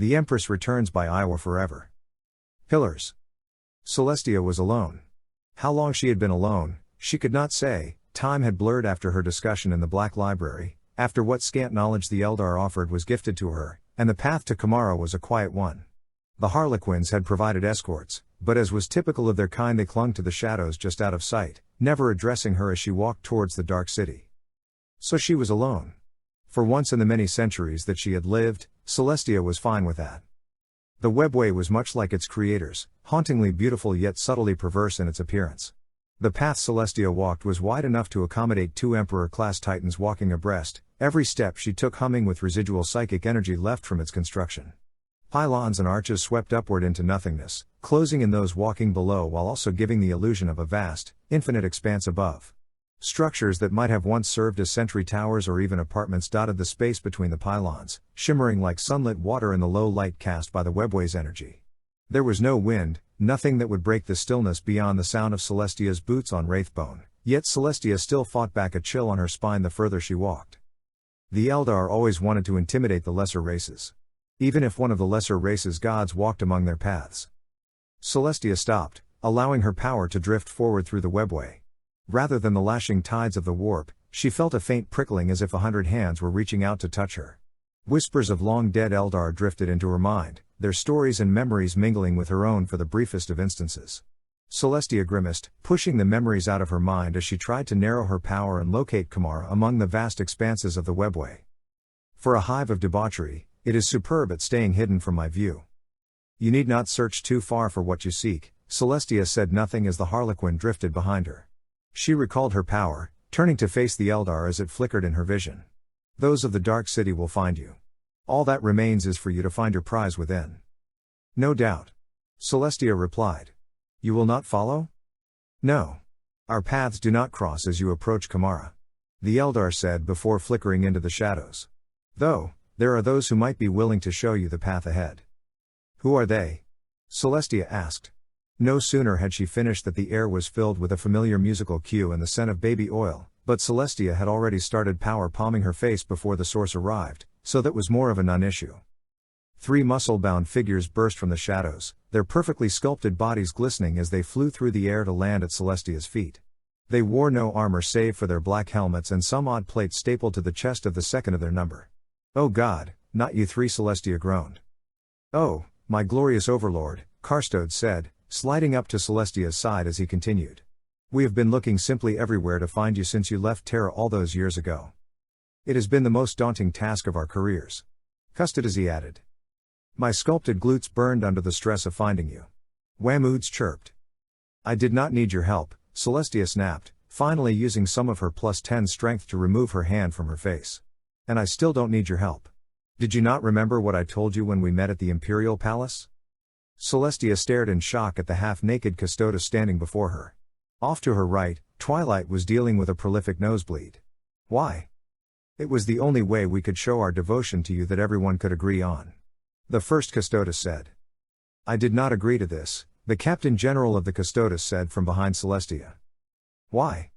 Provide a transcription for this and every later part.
The Empress returns by Iowa forever. Pillars. Celestia was alone. How long she had been alone, she could not say. Time had blurred after her discussion in the Black Library, after what scant knowledge the Eldar offered was gifted to her, and the path to Kamara was a quiet one. The Harlequins had provided escorts, but as was typical of their kind they clung to the shadows just out of sight, never addressing her as she walked towards the dark city. So she was alone. For once in the many centuries that she had lived, Celestia was fine with that. The webway was much like its creators, hauntingly beautiful yet subtly perverse in its appearance. The path Celestia walked was wide enough to accommodate 2 Emperor-class Titans walking abreast, every step she took humming with residual psychic energy left from its construction. Pylons and arches swept upward into nothingness, closing in those walking below while also giving the illusion of a vast, infinite expanse above. Structures that might have once served as sentry towers or even apartments dotted the space between the pylons, shimmering like sunlit water in the low light cast by the webway's energy. There was no wind, nothing that would break the stillness beyond the sound of Celestia's boots on Wraithbone, yet Celestia still fought back a chill on her spine the further she walked. The Eldar always wanted to intimidate the lesser races. Even if one of the lesser races' gods walked among their paths. Celestia stopped, allowing her power to drift forward through the webway. Rather than the lashing tides of the warp, she felt a faint prickling as if 100 hands were reaching out to touch her. Whispers of long-dead Eldar drifted into her mind, their stories and memories mingling with her own for the briefest of instances. Celestia grimaced, pushing the memories out of her mind as she tried to narrow her power and locate Kamara among the vast expanses of the webway. For a hive of debauchery, it is superb at staying hidden from my view. You need not search too far for what you seek, Celestia said nothing as the Harlequin drifted behind her. She recalled her power, turning to face the Eldar as it flickered in her vision. Those of the Dark City will find you. All that remains is for you to find your prize within. No doubt. Celestia replied. You will not follow? No. Our paths do not cross as you approach Kamara. The Eldar said before flickering into the shadows. Though, there are those who might be willing to show you the path ahead. Who are they? Celestia asked. No sooner had she finished that the air was filled with a familiar musical cue and the scent of baby oil, but Celestia had already started power palming her face before the source arrived, so that was more of a non-issue. 3 muscle-bound figures burst from the shadows, their perfectly sculpted bodies glistening as they flew through the air to land at Celestia's feet. They wore no armor save for their black helmets and some odd plate stapled to the chest of the second of their number. Oh God, not you 3, Celestia groaned. Oh, my glorious overlord, Karstode said, sliding up to Celestia's side as he continued. We have been looking simply everywhere to find you since you left Terra all those years ago. It has been the most daunting task of our careers. Custody added. My sculpted glutes burned under the stress of finding you. Whamoods chirped. I did not need your help, Celestia snapped, finally using some of her +10 strength to remove her hand from her face. And I still don't need your help. Did you not remember what I told you when we met at the Imperial Palace? Celestia stared in shock at the half-naked Custodes standing before her. Off to her right, Twilight was dealing with a prolific nosebleed. Why? It was the only way we could show our devotion to you that everyone could agree on. The first Custodes said. I did not agree to this, the Captain General of the Custodes said from behind Celestia. Why?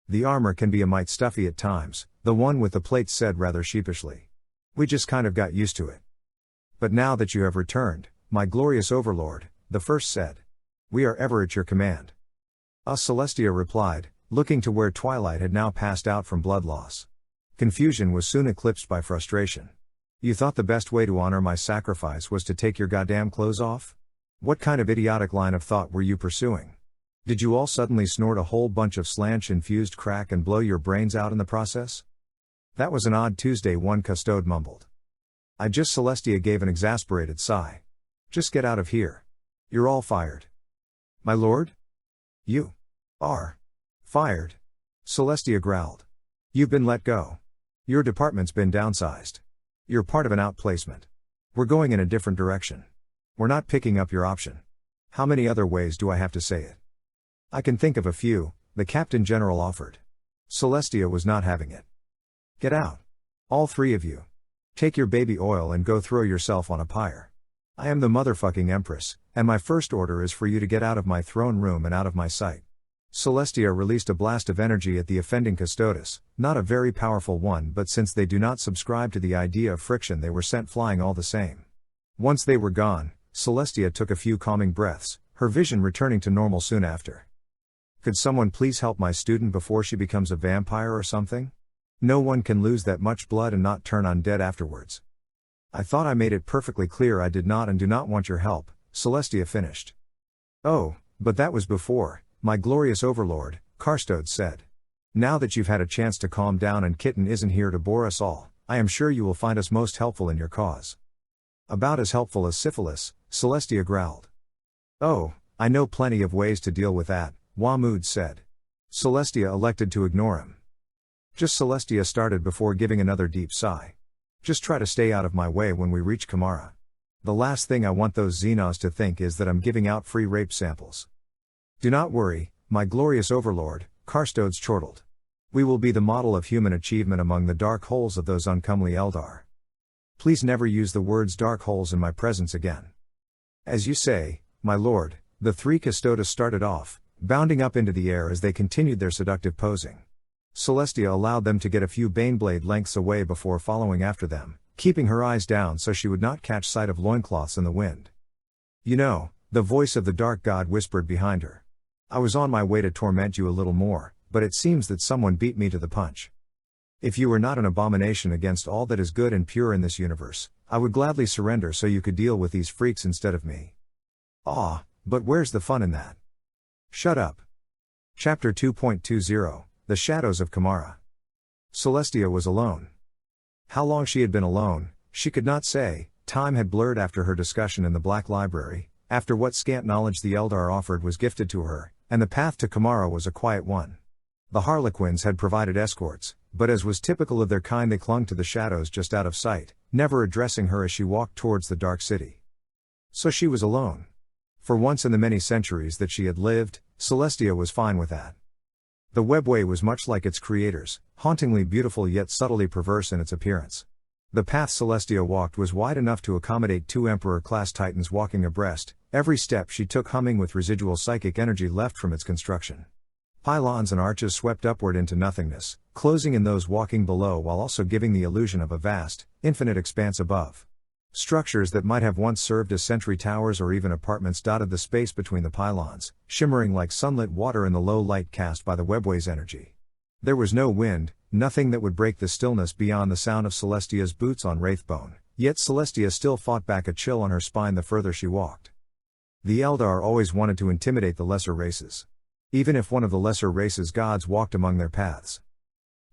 The armor can be a mite stuffy at times, the one with the plates said rather sheepishly. We just kind of got used to it. But now that you have returned, my glorious overlord, the first said. We are ever at your command. Celestia replied, looking to where Twilight had now passed out from blood loss. Confusion was soon eclipsed by frustration. You thought the best way to honor my sacrifice was to take your goddamn clothes off? What kind of idiotic line of thought were you pursuing? Did you all suddenly snort a whole bunch of slanch-infused crack and blow your brains out in the process? That was an odd Tuesday, one Custode mumbled. Celestia gave an exasperated sigh. Just get out of here. You're all fired. My lord? You are fired. Celestia growled. You've been let go. Your department's been downsized. You're part of an outplacement. We're going in a different direction. We're not picking up your option. How many other ways do I have to say it? I can think of a few, the Captain General offered. Celestia was not having it. Get out. All 3 of you. Take your baby oil and go throw yourself on a pyre. I am the motherfucking Empress, and my first order is for you to get out of my throne room and out of my sight. Celestia released a blast of energy at the offending Custodes, not a very powerful one, but since they do not subscribe to the idea of friction they were sent flying all the same. Once they were gone, Celestia took a few calming breaths, her vision returning to normal soon after. Could someone please help my student before she becomes a vampire or something? No one can lose that much blood and not turn undead afterwards. I thought I made it perfectly clear I did not and do not want your help, Celestia finished. Oh, but that was before, my glorious overlord, Karstodes said. Now that you've had a chance to calm down and Kitten isn't here to bore us all, I am sure you will find us most helpful in your cause. About as helpful as syphilis, Celestia growled. Oh, I know plenty of ways to deal with that, Wahmood said. Celestia elected to ignore him. Just Celestia started before giving another deep sigh. Just try to stay out of my way when we reach Kamara. The last thing I want those Xenos to think is that I'm giving out free rape samples. Do not worry, my glorious overlord, Karstodes chortled. We will be the model of human achievement among the dark holes of those uncomely Eldar. Please never use the words dark holes in my presence again. As you say, my lord, the three Custodes started off, bounding up into the air as they continued their seductive posing. Celestia allowed them to get a few baneblade lengths away before following after them, keeping her eyes down so she would not catch sight of loincloths in the wind. You know, the voice of the dark god whispered behind her. I was on my way to torment you a little more, but it seems that someone beat me to the punch. If you were not an abomination against all that is good and pure in this universe, I would gladly surrender so you could deal with these freaks instead of me. Ah, but where's the fun in that? Shut up. Chapter 2.20, The Shadows of Kamara. Celestia was alone. How long she had been alone, she could not say. Time had blurred after her discussion in the Black Library, after what scant knowledge the Eldar offered was gifted to her, and the path to Kamara was a quiet one. The Harlequins had provided escorts, but as was typical of their kind they clung to the shadows just out of sight, never addressing her as she walked towards the dark city. So she was alone. For once in the many centuries that she had lived, Celestia was fine with that. The webway was much like its creators, hauntingly beautiful yet subtly perverse in its appearance. The path Celestia walked was wide enough to accommodate two Emperor-class Titans walking abreast, every step she took humming with residual psychic energy left from its construction. Pylons and arches swept upward into nothingness, closing in those walking below while also giving the illusion of a vast, infinite expanse above. Structures that might have once served as sentry towers or even apartments dotted the space between the pylons, shimmering like sunlit water in the low light cast by the webway's energy. There was no wind, nothing that would break the stillness beyond the sound of Celestia's boots on Wraithbone, yet Celestia still fought back a chill on her spine the further she walked. The Eldar always wanted to intimidate the lesser races. Even if one of the lesser races' gods walked among their paths.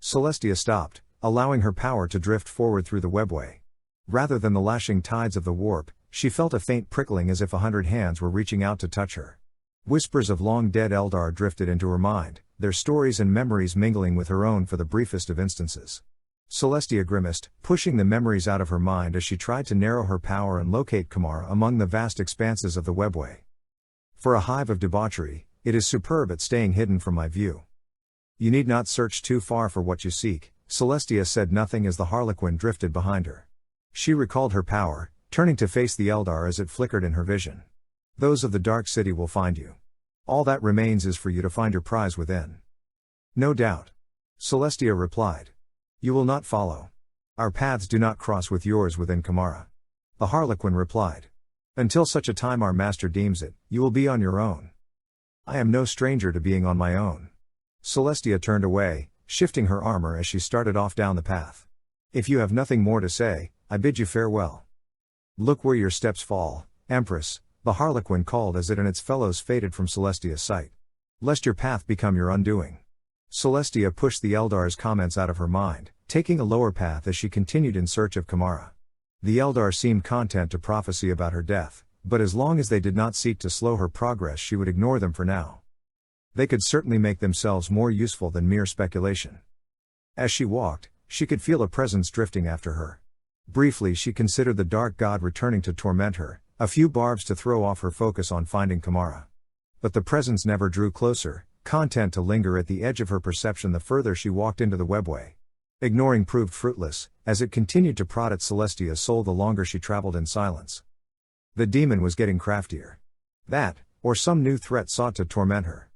Celestia stopped, allowing her power to drift forward through the webway. Rather than the lashing tides of the warp, she felt a faint prickling as if 100 hands were reaching out to touch her. Whispers of long-dead Eldar drifted into her mind, their stories and memories mingling with her own for the briefest of instances. Celestia grimaced, pushing the memories out of her mind as she tried to narrow her power and locate Kamara among the vast expanses of the webway. For a hive of debauchery, it is superb at staying hidden from my view. You need not search too far for what you seek, Celestia said nothing as the Harlequin drifted behind her. She recalled her power, turning to face the Eldar as it flickered in her vision. Those of the Dark City will find you. All that remains is for you to find your prize within. No doubt. Celestia replied. You will not follow. Our paths do not cross with yours within Kamara. The Harlequin replied. Until such a time our master deems it, you will be on your own. I am no stranger to being on my own. Celestia turned away, shifting her armor as she started off down the path. If you have nothing more to say, I bid you farewell. Look where your steps fall, Empress, the Harlequin called as it and its fellows faded from Celestia's sight. Lest your path become your undoing. Celestia pushed the Eldar's comments out of her mind, taking a lower path as she continued in search of Kamara. The Eldar seemed content to prophesy about her death, but as long as they did not seek to slow her progress she would ignore them for now. They could certainly make themselves more useful than mere speculation. As she walked, she could feel a presence drifting after her. Briefly she considered the dark god returning to torment her, a few barbs to throw off her focus on finding Kamara. But the presence never drew closer, content to linger at the edge of her perception the further she walked into the webway. Ignoring proved fruitless, as it continued to prod at Celestia's soul the longer she traveled in silence. The demon was getting craftier. That, or some new threat sought to torment her.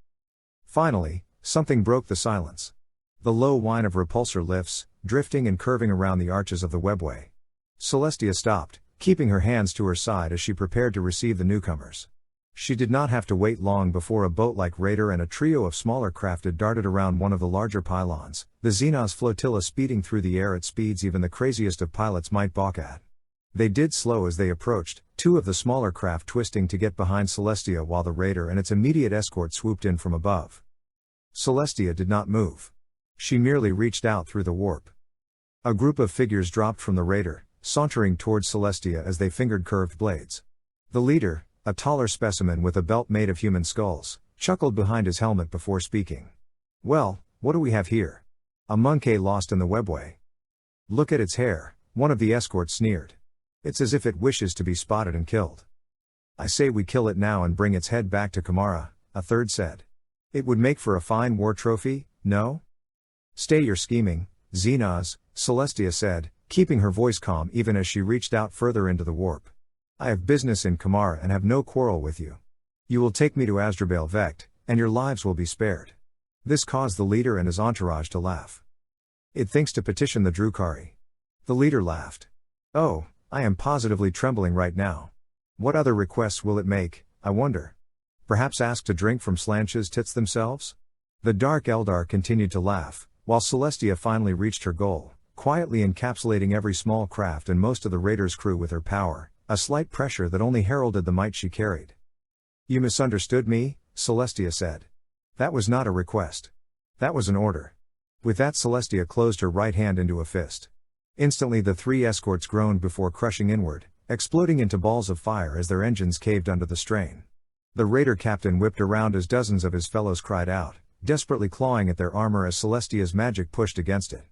Finally, something broke the silence. The low whine of repulsor lifts, drifting and curving around the arches of the webway. Celestia stopped, keeping her hands to her side as she prepared to receive the newcomers. She did not have to wait long before a boat-like raider and a trio of smaller craft had darted around one of the larger pylons, the Xenos flotilla speeding through the air at speeds even the craziest of pilots might balk at. They did slow as they approached, two of the smaller craft twisting to get behind Celestia while the raider and its immediate escort swooped in from above. Celestia did not move. She merely reached out through the warp. A group of figures dropped from the raider, sauntering towards Celestia as they fingered curved blades. The leader, a taller specimen with a belt made of human skulls, chuckled behind his helmet before speaking. "Well, what do we have here? A monkey lost in the webway." "Look at its hair," one of the escorts sneered. "It's as if it wishes to be spotted and killed." "I say we kill it now and bring its head back to Kamara," a third said. "It would make for a fine war trophy, no?" "Stay your scheming, Xenos," Celestia said, keeping her voice calm even as she reached out further into the warp. "I have business in Kamara and have no quarrel with you. You will take me to Asdrabale Vect, and your lives will be spared." This caused the leader and his entourage to laugh. "It thinks to petition the Drukhari." The leader laughed. "Oh, I am positively trembling right now. What other requests will it make, I wonder? Perhaps ask to drink from Slanch's tits themselves?" The Dark Eldar continued to laugh, while Celestia finally reached her goal, quietly encapsulating every small craft and most of the raider's crew with her power, a slight pressure that only heralded the might she carried. "You misunderstood me," Celestia said. "That was not a request. That was an order." With that, Celestia closed her right hand into a fist. Instantly the three escorts groaned before crushing inward, exploding into balls of fire as their engines caved under the strain. The raider captain whipped around as dozens of his fellows cried out, desperately clawing at their armor as Celestia's magic pushed against it.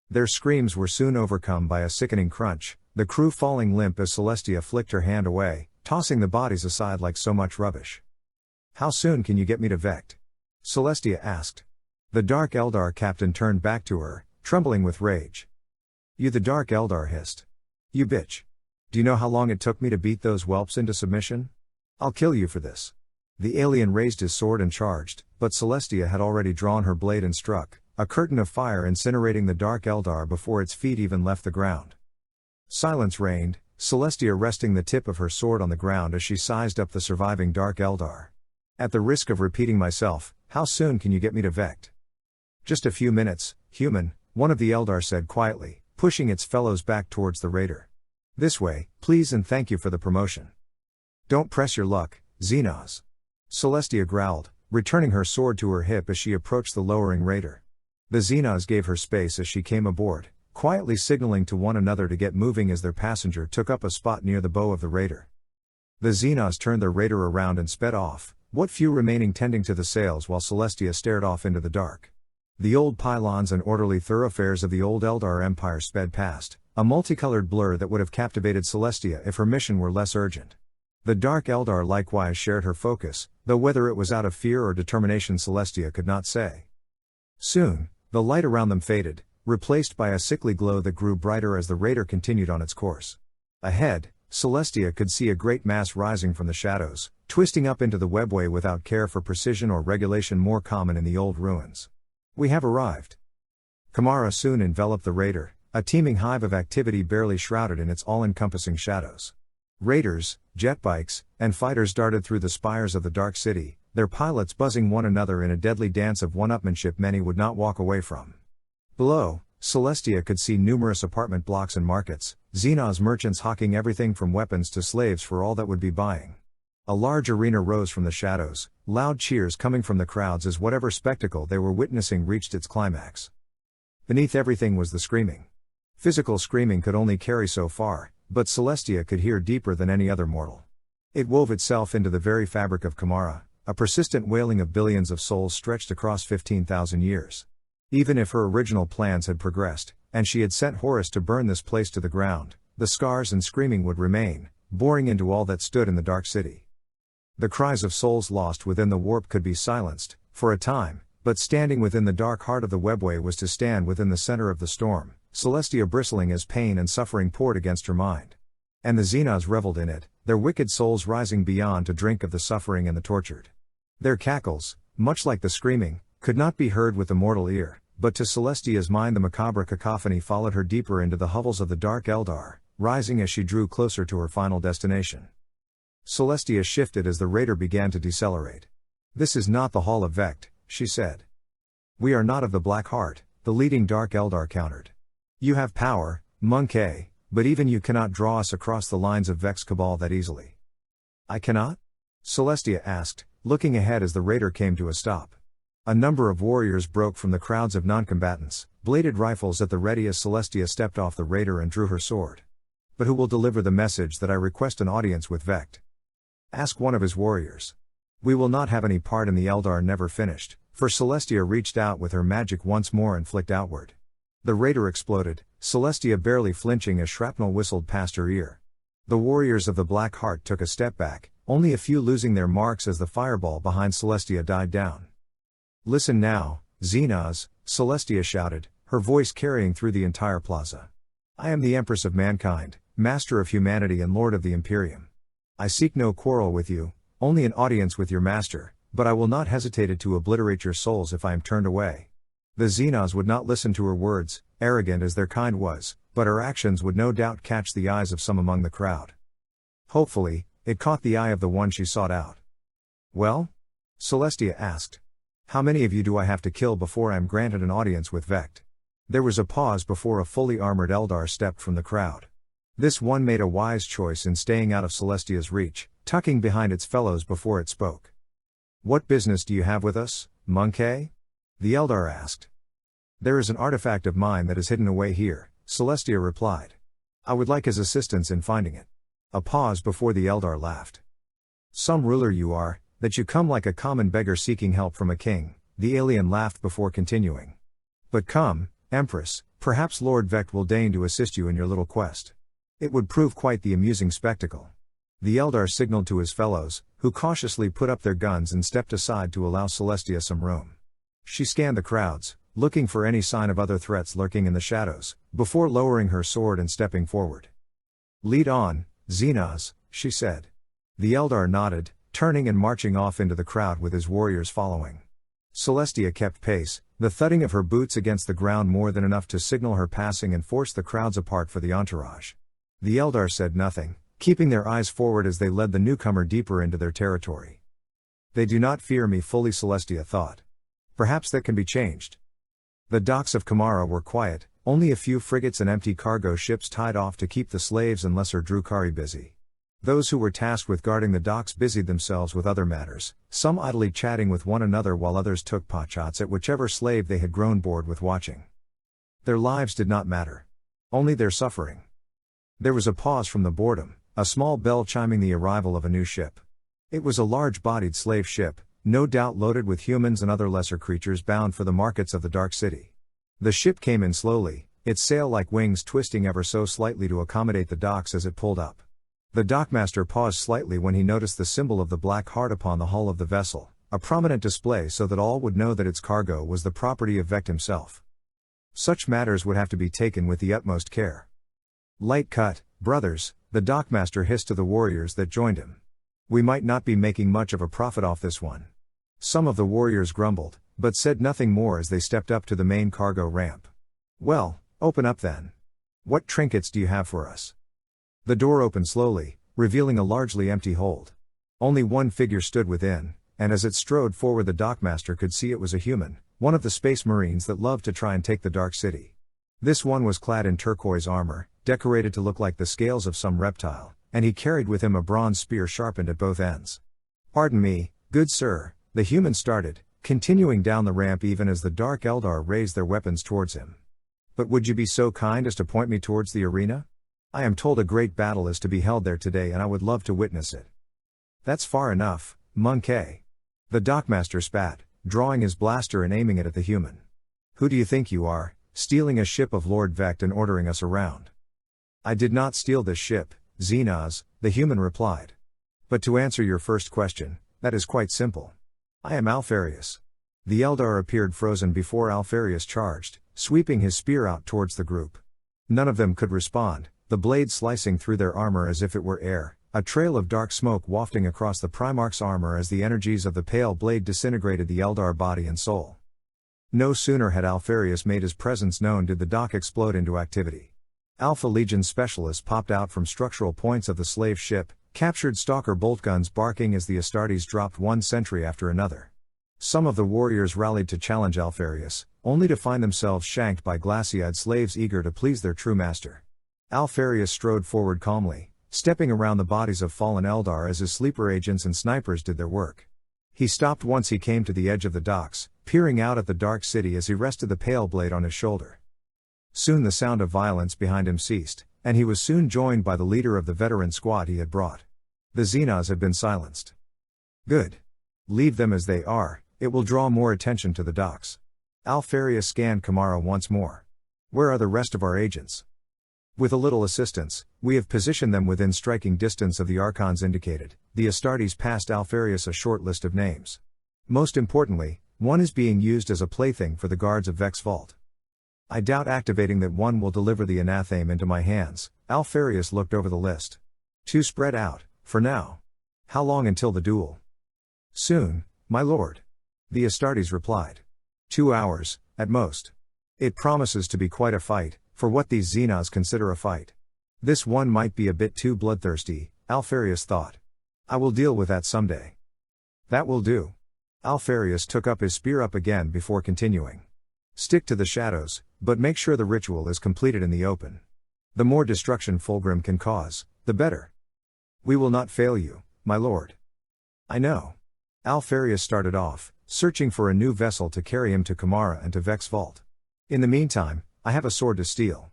Their screams were soon overcome by a sickening crunch, the crew falling limp as Celestia flicked her hand away, tossing the bodies aside like so much rubbish. "How soon can you get me to Vect?" Celestia asked. The Dark Eldar captain turned back to her, trembling with rage. "You," the Dark Eldar hissed. "You bitch. Do you know how long it took me to beat those whelps into submission? I'll kill you for this." The alien raised his sword and charged, but Celestia had already drawn her blade and struck, a curtain of fire incinerating the Dark Eldar before its feet even left the ground. Silence reigned, Celestia resting the tip of her sword on the ground as she sized up the surviving Dark Eldar. "At the risk of repeating myself, how soon can you get me to Vect?" "Just a few minutes, human," one of the Eldar said quietly, pushing its fellows back towards the raider. "This way, please, and thank you for the promotion." "Don't press your luck, Xenos," Celestia growled, returning her sword to her hip as she approached the lowering raider. The Xenos gave her space as she came aboard, quietly signaling to one another to get moving as their passenger took up a spot near the bow of the raider. The Xenos turned their raider around and sped off, what few remaining tending to the sails while Celestia stared off into the dark. The old pylons and orderly thoroughfares of the old Eldar Empire sped past, a multicolored blur that would have captivated Celestia if her mission were less urgent. The Dark Eldar likewise shared her focus, though whether it was out of fear or determination Celestia could not say. Soon, the light around them faded, replaced by a sickly glow that grew brighter as the raider continued on its course. Ahead, Celestia could see a great mass rising from the shadows, twisting up into the webway without care for precision or regulation more common in the old ruins. "We have arrived." Kamara soon enveloped the raider, a teeming hive of activity barely shrouded in its all-encompassing shadows. Raiders, jet bikes, and fighters darted through the spires of the dark city, their pilots buzzing one another in a deadly dance of one-upmanship many would not walk away from. Below, Celestia could see numerous apartment blocks and markets, Xenos merchants hawking everything from weapons to slaves for all that would be buying. A large arena rose from the shadows, loud cheers coming from the crowds as whatever spectacle they were witnessing reached its climax. Beneath everything was the screaming. Physical screaming could only carry so far, but Celestia could hear deeper than any other mortal. It wove itself into the very fabric of Kamara, a persistent wailing of billions of souls stretched across 15,000 years. Even if her original plans had progressed, and she had sent Horus to burn this place to the ground, the scars and screaming would remain, boring into all that stood in the dark city. The cries of souls lost within the warp could be silenced, for a time, but standing within the dark heart of the webway was to stand within the center of the storm, Celestia bristling as pain and suffering poured against her mind. And the Xenos reveled in it, their wicked souls rising beyond to drink of the suffering and the tortured. Their cackles, much like the screaming, could not be heard with the mortal ear, but to Celestia's mind the macabre cacophony followed her deeper into the hovels of the Dark Eldar, rising as she drew closer to her final destination. Celestia shifted as the raider began to decelerate. "This is not the Hall of Vect," she said. "We are not of the Black Heart," the leading Dark Eldar countered. "You have power, Monkey, but even you cannot draw us across the lines of Vect's cabal that easily." "I cannot?" Celestia asked, looking ahead as the raider came to a stop. A number of warriors broke from the crowds of non-combatants, bladed rifles at the ready as Celestia stepped off the raider and drew her sword. "But who will deliver the message that I request an audience with Vect?" "Ask one of his warriors. We will not have any part in the Eldar never finished," for Celestia reached out with her magic once more and flicked outward. The raider exploded, Celestia barely flinching as shrapnel whistled past her ear. The warriors of the Black Heart took a step back, only a few losing their marks as the fireball behind Celestia died down. "Listen now, Xenos," Celestia shouted, her voice carrying through the entire plaza. "I am the Empress of mankind, master of humanity and lord of the Imperium. I seek no quarrel with you, only an audience with your master, but I will not hesitate to obliterate your souls if I am turned away." The Xenos would not listen to her words, arrogant as their kind was, but her actions would no doubt catch the eyes of some among the crowd. Hopefully, it caught the eye of the one she sought out. "Well?" Celestia asked. "How many of you do I have to kill before I am granted an audience with Vect?" There was a pause before a fully armored Eldar stepped from the crowd. This one made a wise choice in staying out of Celestia's reach, tucking behind its fellows before it spoke. "What business do you have with us, Monkey?" the Eldar asked. "There is an artifact of mine that is hidden away here," Celestia replied. "I would like his assistance in finding it." A pause before the Eldar laughed. "Some ruler you are, that you come like a common beggar seeking help from a king," the alien laughed before continuing. "But come, Empress, perhaps Lord Vect will deign to assist you in your little quest. It would prove quite the amusing spectacle." The Eldar signaled to his fellows, who cautiously put up their guns and stepped aside to allow Celestia some room. She scanned the crowds, looking for any sign of other threats lurking in the shadows, before lowering her sword and stepping forward. "Lead on, Xenos," she said. The Eldar nodded, turning and marching off into the crowd with his warriors following. Celestia kept pace, the thudding of her boots against the ground more than enough to signal her passing and force the crowds apart for the entourage. The Eldar said nothing, keeping their eyes forward as they led the newcomer deeper into their territory. "They do not fear me fully," Celestia thought. "Perhaps that can be changed." The docks of Kamara were quiet, only a few frigates and empty cargo ships tied off to keep the slaves and lesser Drukari busy. Those who were tasked with guarding the docks busied themselves with other matters, some idly chatting with one another while others took potshots at whichever slave they had grown bored with watching. Their lives did not matter. Only their suffering. There was a pause from the boredom, a small bell chiming the arrival of a new ship. It was a large-bodied slave ship, no doubt loaded with humans and other lesser creatures bound for the markets of the Dark City. The ship came in slowly, its sail-like wings twisting ever so slightly to accommodate the docks as it pulled up. The dockmaster paused slightly when he noticed the symbol of the Black Heart upon the hull of the vessel, a prominent display so that all would know that its cargo was the property of Vect himself. Such matters would have to be taken with the utmost care. "Light cut, brothers," the dockmaster hissed to the warriors that joined him. "We might not be making much of a profit off this one." Some of the warriors grumbled, but said nothing more as they stepped up to the main cargo ramp. "Well, open up then. What trinkets do you have for us?" The door opened slowly, revealing a largely empty hold. Only one figure stood within, and as it strode forward the dockmaster could see it was a human, one of the space marines that loved to try and take the Dark City. This one was clad in turquoise armor, decorated to look like the scales of some reptile, and he carried with him a bronze spear sharpened at both ends. "Pardon me, good sir," the human started, continuing down the ramp even as the Dark Eldar raised their weapons towards him. "But would you be so kind as to point me towards the arena? I am told a great battle is to be held there today and I would love to witness it." "That's far enough, Monkey." The dockmaster spat, drawing his blaster and aiming it at the human. "Who do you think you are, stealing a ship of Lord Vect and ordering us around?" "I did not steal this ship, Xenos," the human replied. "But to answer your first question, that is quite simple. I am Alfarius." The Eldar appeared frozen before Alfarius charged, sweeping his spear out towards the group. None of them could respond, the blade slicing through their armor as if it were air, a trail of dark smoke wafting across the Primarch's armor as the energies of the pale blade disintegrated the Eldar body and soul. No sooner had Alfarius made his presence known did the dock explode into activity. Alpha Legion specialists popped out from structural points of the slave ship, captured stalker bolt guns barking as the Astartes dropped one sentry after another. Some of the warriors rallied to challenge Alpharius, only to find themselves shanked by glassy-eyed slaves eager to please their true master. Alpharius strode forward calmly, stepping around the bodies of fallen Eldar as his sleeper agents and snipers did their work. He stopped once he came to the edge of the docks, peering out at the dark city as he rested the pale blade on his shoulder. Soon the sound of violence behind him ceased, and he was soon joined by the leader of the veteran squad he had brought. The Xenos had been silenced. Good. Leave them as they are, it will draw more attention to the docks. Alpharius scanned Kamara once more. Where are the rest of our agents? With a little assistance, we have positioned them within striking distance of the Archons indicated. The Astartes passed Alpharius a short list of names. Most importantly, one is being used as a plaything for the guards of Vex's vault. I doubt activating that one will deliver the anathema into my hands. Alpharius looked over the list. 2 spread out, for now. How long until the duel? Soon, my lord. The Astartes replied. 2 hours, at most. It promises to be quite a fight, for what these Xenos consider a fight. This one might be a bit too bloodthirsty, Alpharius thought. I will deal with that someday. That will do. Alpharius took up his spear again before continuing. Stick to the shadows, but make sure the ritual is completed in the open. The more destruction Fulgrim can cause, the better. We will not fail you, my lord. I know. Alpharius started off, searching for a new vessel to carry him to Kamara and to Vex's vault. In the meantime, I have a sword to steal.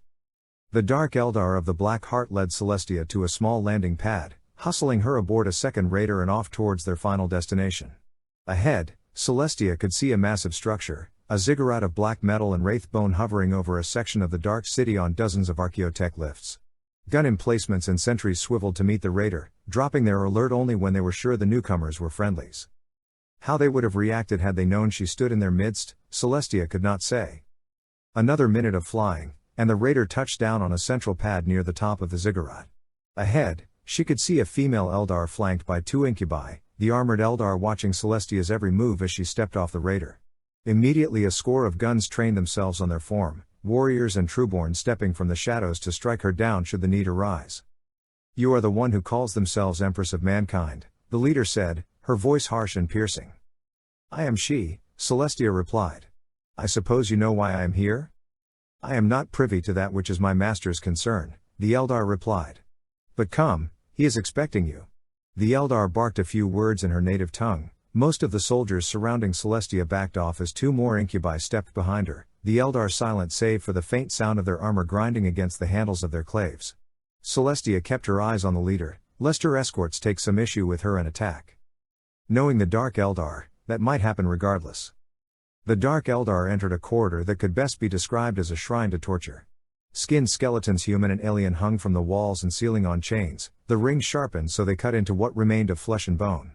The Dark Eldar of the Black Heart led Celestia to a small landing pad, hustling her aboard a second raider and off towards their final destination. Ahead, Celestia could see a massive structure, a ziggurat of black metal and wraith bone hovering over a section of the dark city on dozens of archaeotech lifts. Gun emplacements and sentries swiveled to meet the raider, dropping their alert only when they were sure the newcomers were friendlies. How they would have reacted had they known she stood in their midst, Celestia could not say. Another minute of flying, and the raider touched down on a central pad near the top of the ziggurat. Ahead, she could see a female Eldar flanked by 2 incubi, the armored Eldar watching Celestia's every move as she stepped off the raider. Immediately a score of guns trained themselves on their form, warriors and trueborn stepping from the shadows to strike her down should the need arise. You are the one who calls themselves Empress of Mankind, the leader said, her voice harsh and piercing. I am she, Celestia replied. I suppose you know why I am here? I am not privy to that which is my master's concern, the Eldar replied. But come, he is expecting you. The Eldar barked a few words in her native tongue. Most of the soldiers surrounding Celestia backed off as 2 more incubi stepped behind her, the Eldar silent save for the faint sound of their armor grinding against the handles of their claves. Celestia kept her eyes on the leader, lest her escorts take some issue with her and attack. Knowing the Dark Eldar, that might happen regardless. The Dark Eldar entered a corridor that could best be described as a shrine to torture. Skinned skeletons, human and alien, hung from the walls and ceiling on chains, the rings sharpened so they cut into what remained of flesh and bone.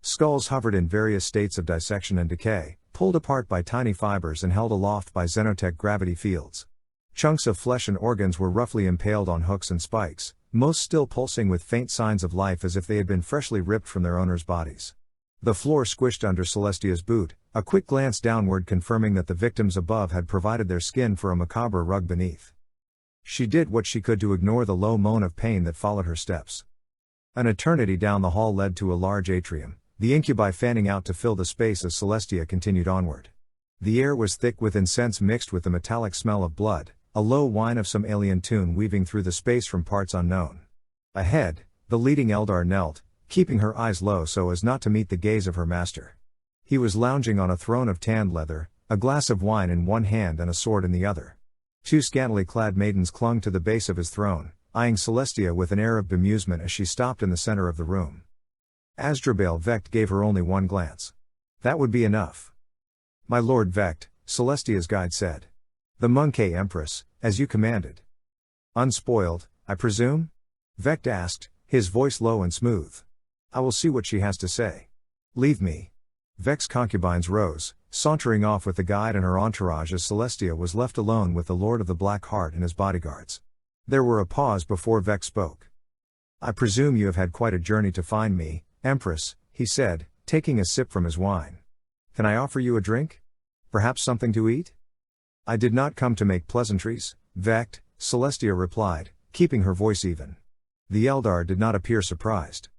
Skulls hovered in various states of dissection and decay, pulled apart by tiny fibers and held aloft by xenotech gravity fields. Chunks of flesh and organs were roughly impaled on hooks and spikes, most still pulsing with faint signs of life as if they had been freshly ripped from their owners' bodies. The floor squished under Celestia's boot, a quick glance downward confirming that the victims above had provided their skin for a macabre rug beneath. She did what she could to ignore the low moan of pain that followed her steps. An eternity down the hall led to a large atrium, the incubi fanning out to fill the space as Celestia continued onward. The air was thick with incense mixed with the metallic smell of blood, a low whine of some alien tune weaving through the space from parts unknown. Ahead, the leading Eldar knelt, keeping her eyes low so as not to meet the gaze of her master. He was lounging on a throne of tanned leather, a glass of wine in one hand and a sword in the other. 2 scantily clad maidens clung to the base of his throne, eyeing Celestia with an air of bemusement as she stopped in the center of the room. Asdrabale Vecht gave her only one glance. That would be enough. My lord Vecht, Celestia's guide said. The Monkey Empress, as you commanded. Unspoiled, I presume? Vecht asked, his voice low and smooth. I will see what she has to say. Leave me. Vecht's concubines rose, sauntering off with the guide and her entourage as Celestia was left alone with the Lord of the Black Heart and his bodyguards. There were a pause before Vecht spoke. I presume you have had quite a journey to find me, Empress, he said, taking a sip from his wine. Can I offer you a drink? Perhaps something to eat? I did not come to make pleasantries, Vecht, Celestia replied, keeping her voice even. The Eldar did not appear surprised.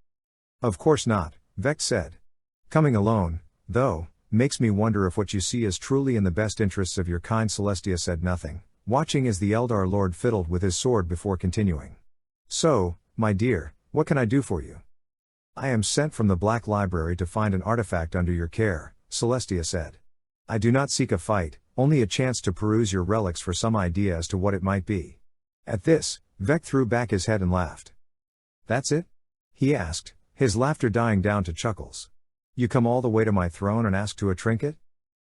Of course not, Vect said. Coming alone, though, makes me wonder if what you see is truly in the best interests of your kind. Celestia said nothing, watching as the Eldar Lord fiddled with his sword before continuing. So, my dear, what can I do for you? I am sent from the Black Library to find an artifact under your care, Celestia said. I do not seek a fight, only a chance to peruse your relics for some idea as to what it might be. At this, Vect threw back his head and laughed. That's it? He asked, his laughter dying down to chuckles. You come all the way to my throne and ask to a trinket?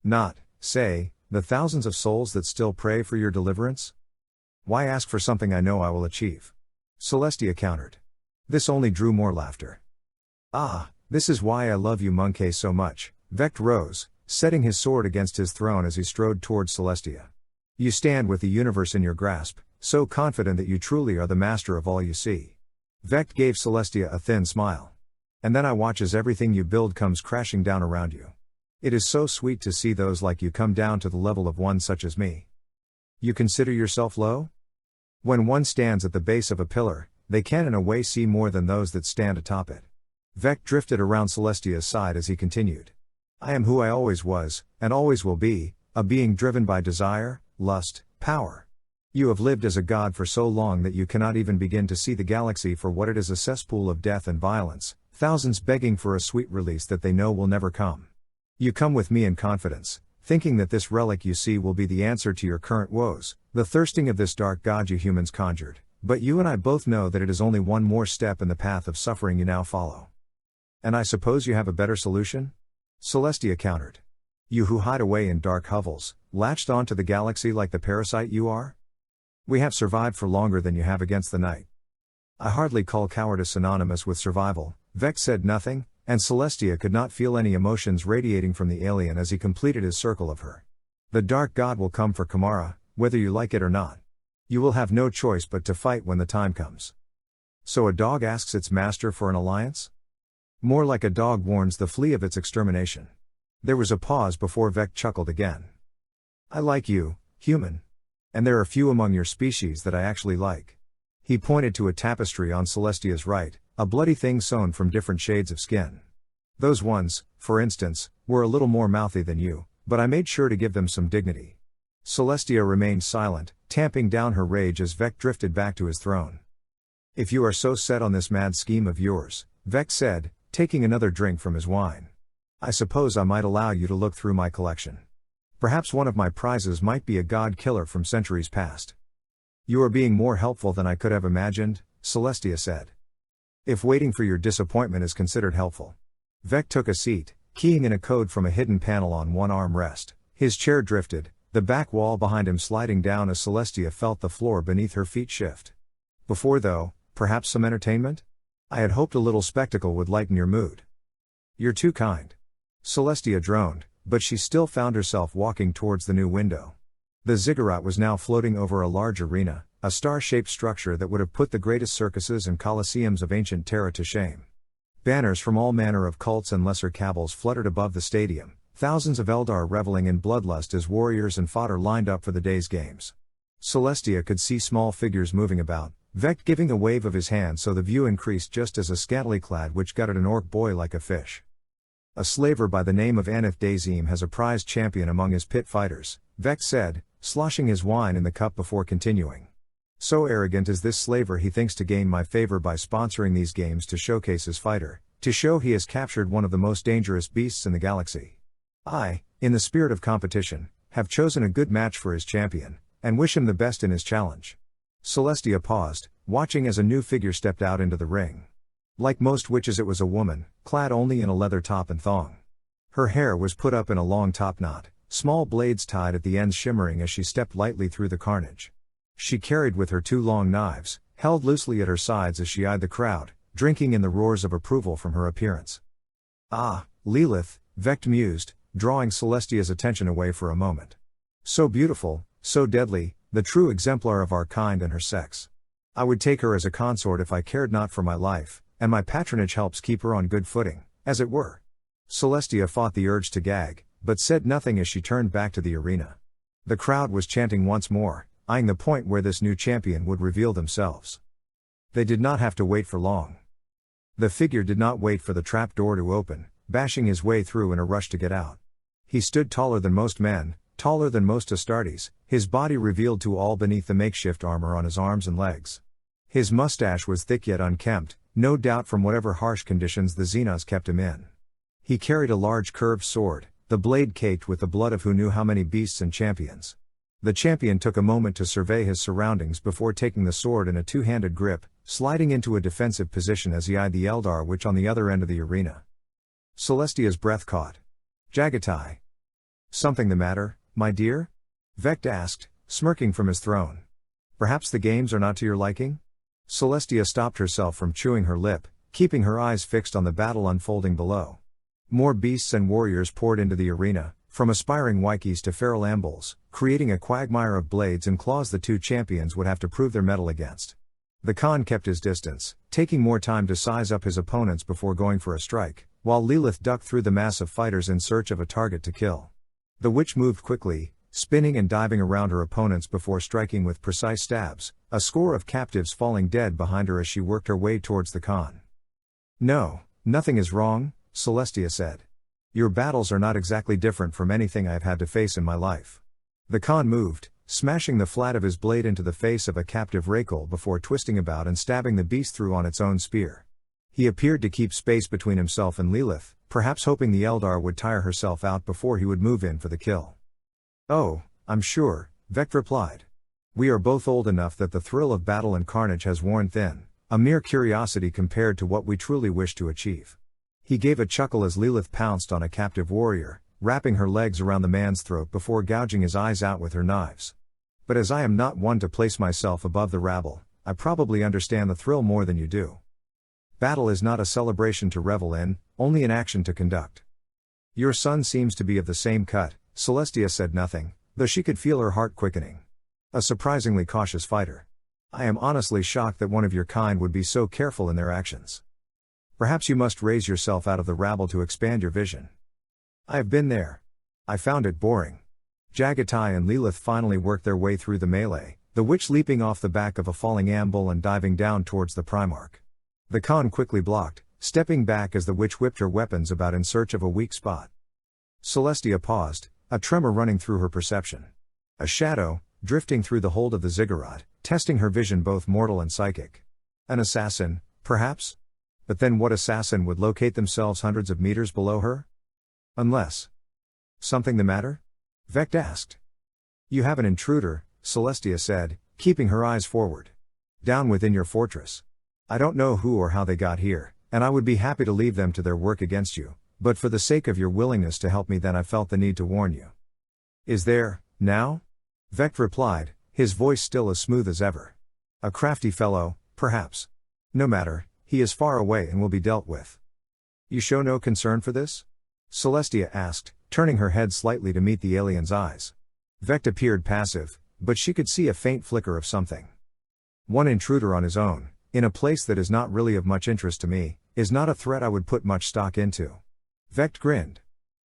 Not, say, the thousands of souls that still pray for your deliverance? Why ask for something I know I will achieve? Celestia countered. This only drew more laughter. Ah, this is why I love you Monkey so much. Vect rose, setting his sword against his throne as he strode towards Celestia. You stand with the universe in your grasp, so confident that you truly are the master of all you see. Vect gave Celestia a thin smile. And then I watch as everything you build comes crashing down around you. It is so sweet to see those like you come down to the level of one such as me. You consider yourself low? When one stands at the base of a pillar, they can in a way see more than those that stand atop it. Vect drifted around Celestia's side as he continued. I am who I always was, and always will be, a being driven by desire, lust, power. You have lived as a god for so long that you cannot even begin to see the galaxy for what it is, a cesspool of death and violence, thousands begging for a sweet release that they know will never come. You come with me in confidence, thinking that this relic you see will be the answer to your current woes, the thirsting of this dark god you humans conjured, but you and I both know that it is only one more step in the path of suffering you now follow. And I suppose you have a better solution? Celestia countered. You who hide away in dark hovels, latched onto the galaxy like the parasite you are? We have survived for longer than you have against the night. I hardly call cowardice synonymous with survival. Vect said nothing, and Celestia could not feel any emotions radiating from the alien as he completed his circle of her. The dark god will come for Kamara, whether you like it or not. You will have no choice but to fight when the time comes. So a dog asks its master for an alliance? More like a dog warns the flea of its extermination. There was a pause before Vect chuckled again. I like you, human. And there are few among your species that I actually like. He pointed to a tapestry on Celestia's right, a bloody thing sewn from different shades of skin. Those ones, for instance, were a little more mouthy than you, but I made sure to give them some dignity. Celestia remained silent, tamping down her rage as Vect drifted back to his throne. If you are so set on this mad scheme of yours, Vect said, taking another drink from his wine, I suppose I might allow you to look through my collection. Perhaps one of my prizes might be a god killer from centuries past. You are being more helpful than I could have imagined, Celestia said. If waiting for your disappointment is considered helpful. Vect took a seat, keying in a code from a hidden panel on one arm rest. His chair drifted, the back wall behind him sliding down as Celestia felt the floor beneath her feet shift. Before though, perhaps some entertainment? I had hoped a little spectacle would lighten your mood. You're too kind. Celestia droned, but she still found herself walking towards the new window. The ziggurat was now floating over a large arena, a star-shaped structure that would have put the greatest circuses and coliseums of ancient Terra to shame. Banners from all manner of cults and lesser cabals fluttered above the stadium, thousands of Eldar reveling in bloodlust as warriors and fodder lined up for the day's games. Celestia could see small figures moving about, Vect giving a wave of his hand so the view increased just as a scantily clad witch gutted an orc boy like a fish. A slaver by the name of Aneth Dazim has a prized champion among his pit fighters, Vect said, sloshing his wine in the cup before continuing. So arrogant is this slaver he thinks to gain my favor by sponsoring these games to showcase his fighter, to show he has captured one of the most dangerous beasts in the galaxy. I, in the spirit of competition, have chosen a good match for his champion, and wish him the best in his challenge. Celestia paused, watching as a new figure stepped out into the ring. Like most witches it was a woman, clad only in a leather top and thong. Her hair was put up in a long top knot, small blades tied at the ends shimmering as she stepped lightly through the carnage. She carried with her two long knives, held loosely at her sides as she eyed the crowd, drinking in the roars of approval from her appearance. Ah, Lilith, Vect mused, drawing Celestia's attention away for a moment. So beautiful, so deadly, the true exemplar of our kind and her sex. I would take her as a consort if I cared not for my life, and my patronage helps keep her on good footing, as it were. Celestia fought the urge to gag, but said nothing as she turned back to the arena. The crowd was chanting once more, eyeing the point where this new champion would reveal themselves. They did not have to wait for long. The figure did not wait for the trap door to open, bashing his way through in a rush to get out. He stood taller than most men, taller than most Astartes, his body revealed to all beneath the makeshift armor on his arms and legs. His mustache was thick yet unkempt, no doubt from whatever harsh conditions the Xenos kept him in. He carried a large curved sword, the blade caked with the blood of who knew how many beasts and champions. The champion took a moment to survey his surroundings before taking the sword in a two-handed grip, sliding into a defensive position as he eyed the Eldar Witch on the other end of the arena. Celestia's breath caught. Jagatai. Something the matter, my dear? Vect asked, smirking from his throne. Perhaps the games are not to your liking? Celestia stopped herself from chewing her lip, keeping her eyes fixed on the battle unfolding below. More beasts and warriors poured into the arena, from aspiring Wikis to feral ambuls, creating a quagmire of blades and claws the two champions would have to prove their mettle against. The Khan kept his distance, taking more time to size up his opponents before going for a strike, while Lilith ducked through the mass of fighters in search of a target to kill. The witch moved quickly, spinning and diving around her opponents before striking with precise stabs, a score of captives falling dead behind her as she worked her way towards the Khan. No, nothing is wrong, Celestia said. Your battles are not exactly different from anything I have had to face in my life. The Khan moved, smashing the flat of his blade into the face of a captive Rakul before twisting about and stabbing the beast through on its own spear. He appeared to keep space between himself and Lilith, perhaps hoping the Eldar would tire herself out before he would move in for the kill. Oh, I'm sure, Vect replied. We are both old enough that the thrill of battle and carnage has worn thin, a mere curiosity compared to what we truly wish to achieve. He gave a chuckle as Lilith pounced on a captive warrior, wrapping her legs around the man's throat before gouging his eyes out with her knives. But as I am not one to place myself above the rabble, I probably understand the thrill more than you do. Battle is not a celebration to revel in, only an action to conduct. Your son seems to be of the same cut, Celestia said nothing, though she could feel her heart quickening. A surprisingly cautious fighter. I am honestly shocked that one of your kind would be so careful in their actions. Perhaps you must raise yourself out of the rabble to expand your vision. I have been there. I found it boring. Jagatai and Lilith finally worked their way through the melee, the witch leaping off the back of a falling ambul and diving down towards the Primarch. The Khan quickly blocked, stepping back as the witch whipped her weapons about in search of a weak spot. Celestia paused, a tremor running through her perception. A shadow, drifting through the hold of the ziggurat, testing her vision both mortal and psychic. An assassin, perhaps? But then what assassin would locate themselves hundreds of meters below her? Unless. Something the matter? Vect asked. You have an intruder, Celestia said, keeping her eyes forward. Down within your fortress. I don't know who or how they got here, and I would be happy to leave them to their work against you, but for the sake of your willingness to help me then I felt the need to warn you. Is there, now? Vect replied, his voice still as smooth as ever. A crafty fellow, perhaps. No matter, he is far away and will be dealt with. You show no concern for this? Celestia asked, turning her head slightly to meet the alien's eyes. Vect appeared passive, but she could see a faint flicker of something. One intruder on his own, in a place that is not really of much interest to me, is not a threat I would put much stock into. Vect grinned.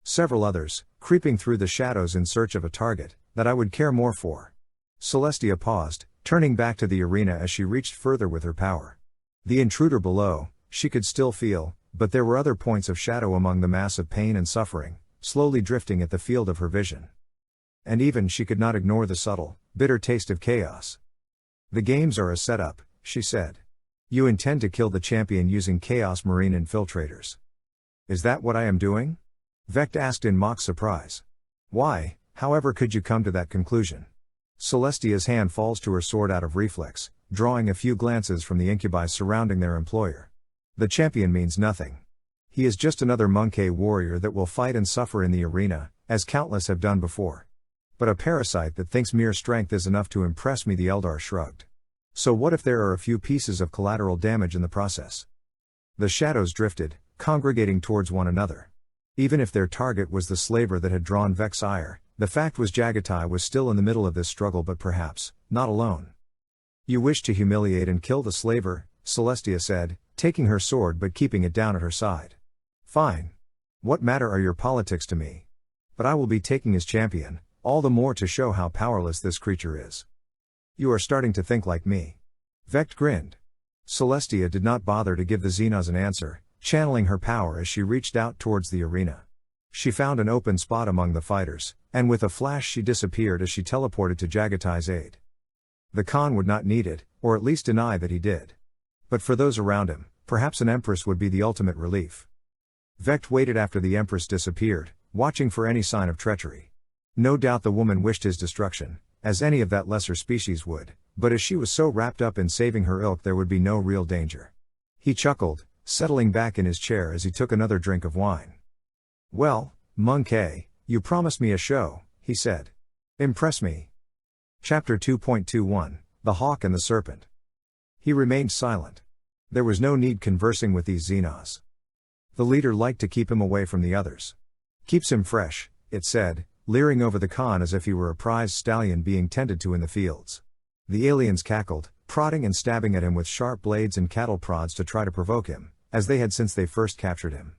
Several others, creeping through the shadows in search of a target, that I would care more for. Celestia paused, turning back to the arena as she reached further with her power. The intruder below, she could still feel, but there were other points of shadow among the mass of pain and suffering, slowly drifting at the field of her vision. And even she could not ignore the subtle, bitter taste of chaos. The games are a setup, she said. You intend to kill the champion using Chaos Marine infiltrators. Is that what I am doing? Vect asked in mock surprise. Why, however, could you come to that conclusion? Celestia's hand falls to her sword out of reflex, drawing a few glances from the incubi surrounding their employer. The champion means nothing. He is just another Monkey warrior that will fight and suffer in the arena, as countless have done before. But a parasite that thinks mere strength is enough to impress me, the Eldar shrugged. So what if there are a few pieces of collateral damage in the process? The shadows drifted, congregating towards one another. Even if their target was the slaver that had drawn Vect's ire, the fact was Jagatai was still in the middle of this struggle, but perhaps, not alone. You wish to humiliate and kill the slaver, Celestia said, taking her sword but keeping it down at her side. Fine. What matter are your politics to me? But I will be taking his champion, all the more to show how powerless this creature is. You are starting to think like me. Vect grinned. Celestia did not bother to give the Xenos an answer, channeling her power as she reached out towards the arena. She found an open spot among the fighters, and with a flash she disappeared as she teleported to Jagatai's aid. The Khan would not need it, or at least deny that he did. But for those around him, perhaps an Empress would be the ultimate relief. Vect waited after the Empress disappeared, watching for any sign of treachery. No doubt the woman wished his destruction, as any of that lesser species would, but as she was so wrapped up in saving her ilk there would be no real danger. He chuckled, settling back in his chair as he took another drink of wine. Well, Monkey, you promised me a show, he said. Impress me. Chapter 2.21, The Hawk and the Serpent. He remained silent. There was no need conversing with these Xenos. The leader liked to keep him away from the others. Keeps him fresh, it said, leering over the Khan as if he were a prized stallion being tended to in the fields. The aliens cackled, prodding and stabbing at him with sharp blades and cattle prods to try to provoke him, as they had since they first captured him.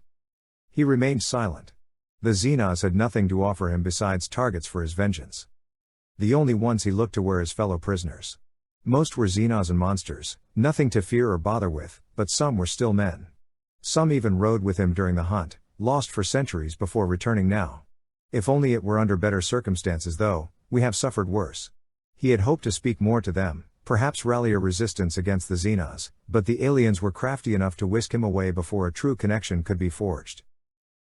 He remained silent. The Xenos had nothing to offer him besides targets for his vengeance. The only ones he looked to were his fellow prisoners. Most were Xenos and monsters, nothing to fear or bother with, but some were still men. Some even rode with him during the hunt, lost for centuries before returning now. If only it were under better circumstances though, we have suffered worse. He had hoped to speak more to them, perhaps rally a resistance against the Xenos, but the aliens were crafty enough to whisk him away before a true connection could be forged.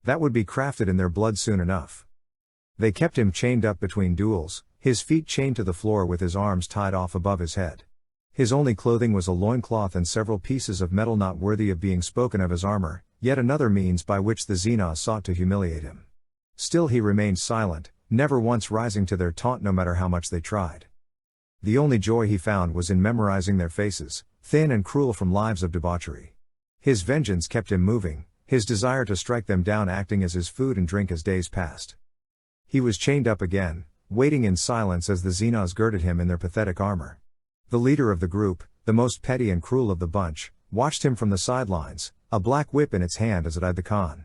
That would be crafted in their blood soon enough. They kept him chained up between duels, his feet chained to the floor with his arms tied off above his head. His only clothing was a loincloth and several pieces of metal not worthy of being spoken of as armor, yet another means by which the Xenos sought to humiliate him. Still he remained silent, never once rising to their taunt no matter how much they tried. The only joy he found was in memorizing their faces, thin and cruel from lives of debauchery. His vengeance kept him moving, his desire to strike them down acting as his food and drink as days passed. He was chained up again, waiting in silence as the Xenos girded him in their pathetic armor. The leader of the group, the most petty and cruel of the bunch, watched him from the sidelines, a black whip in its hand as it eyed the Khan.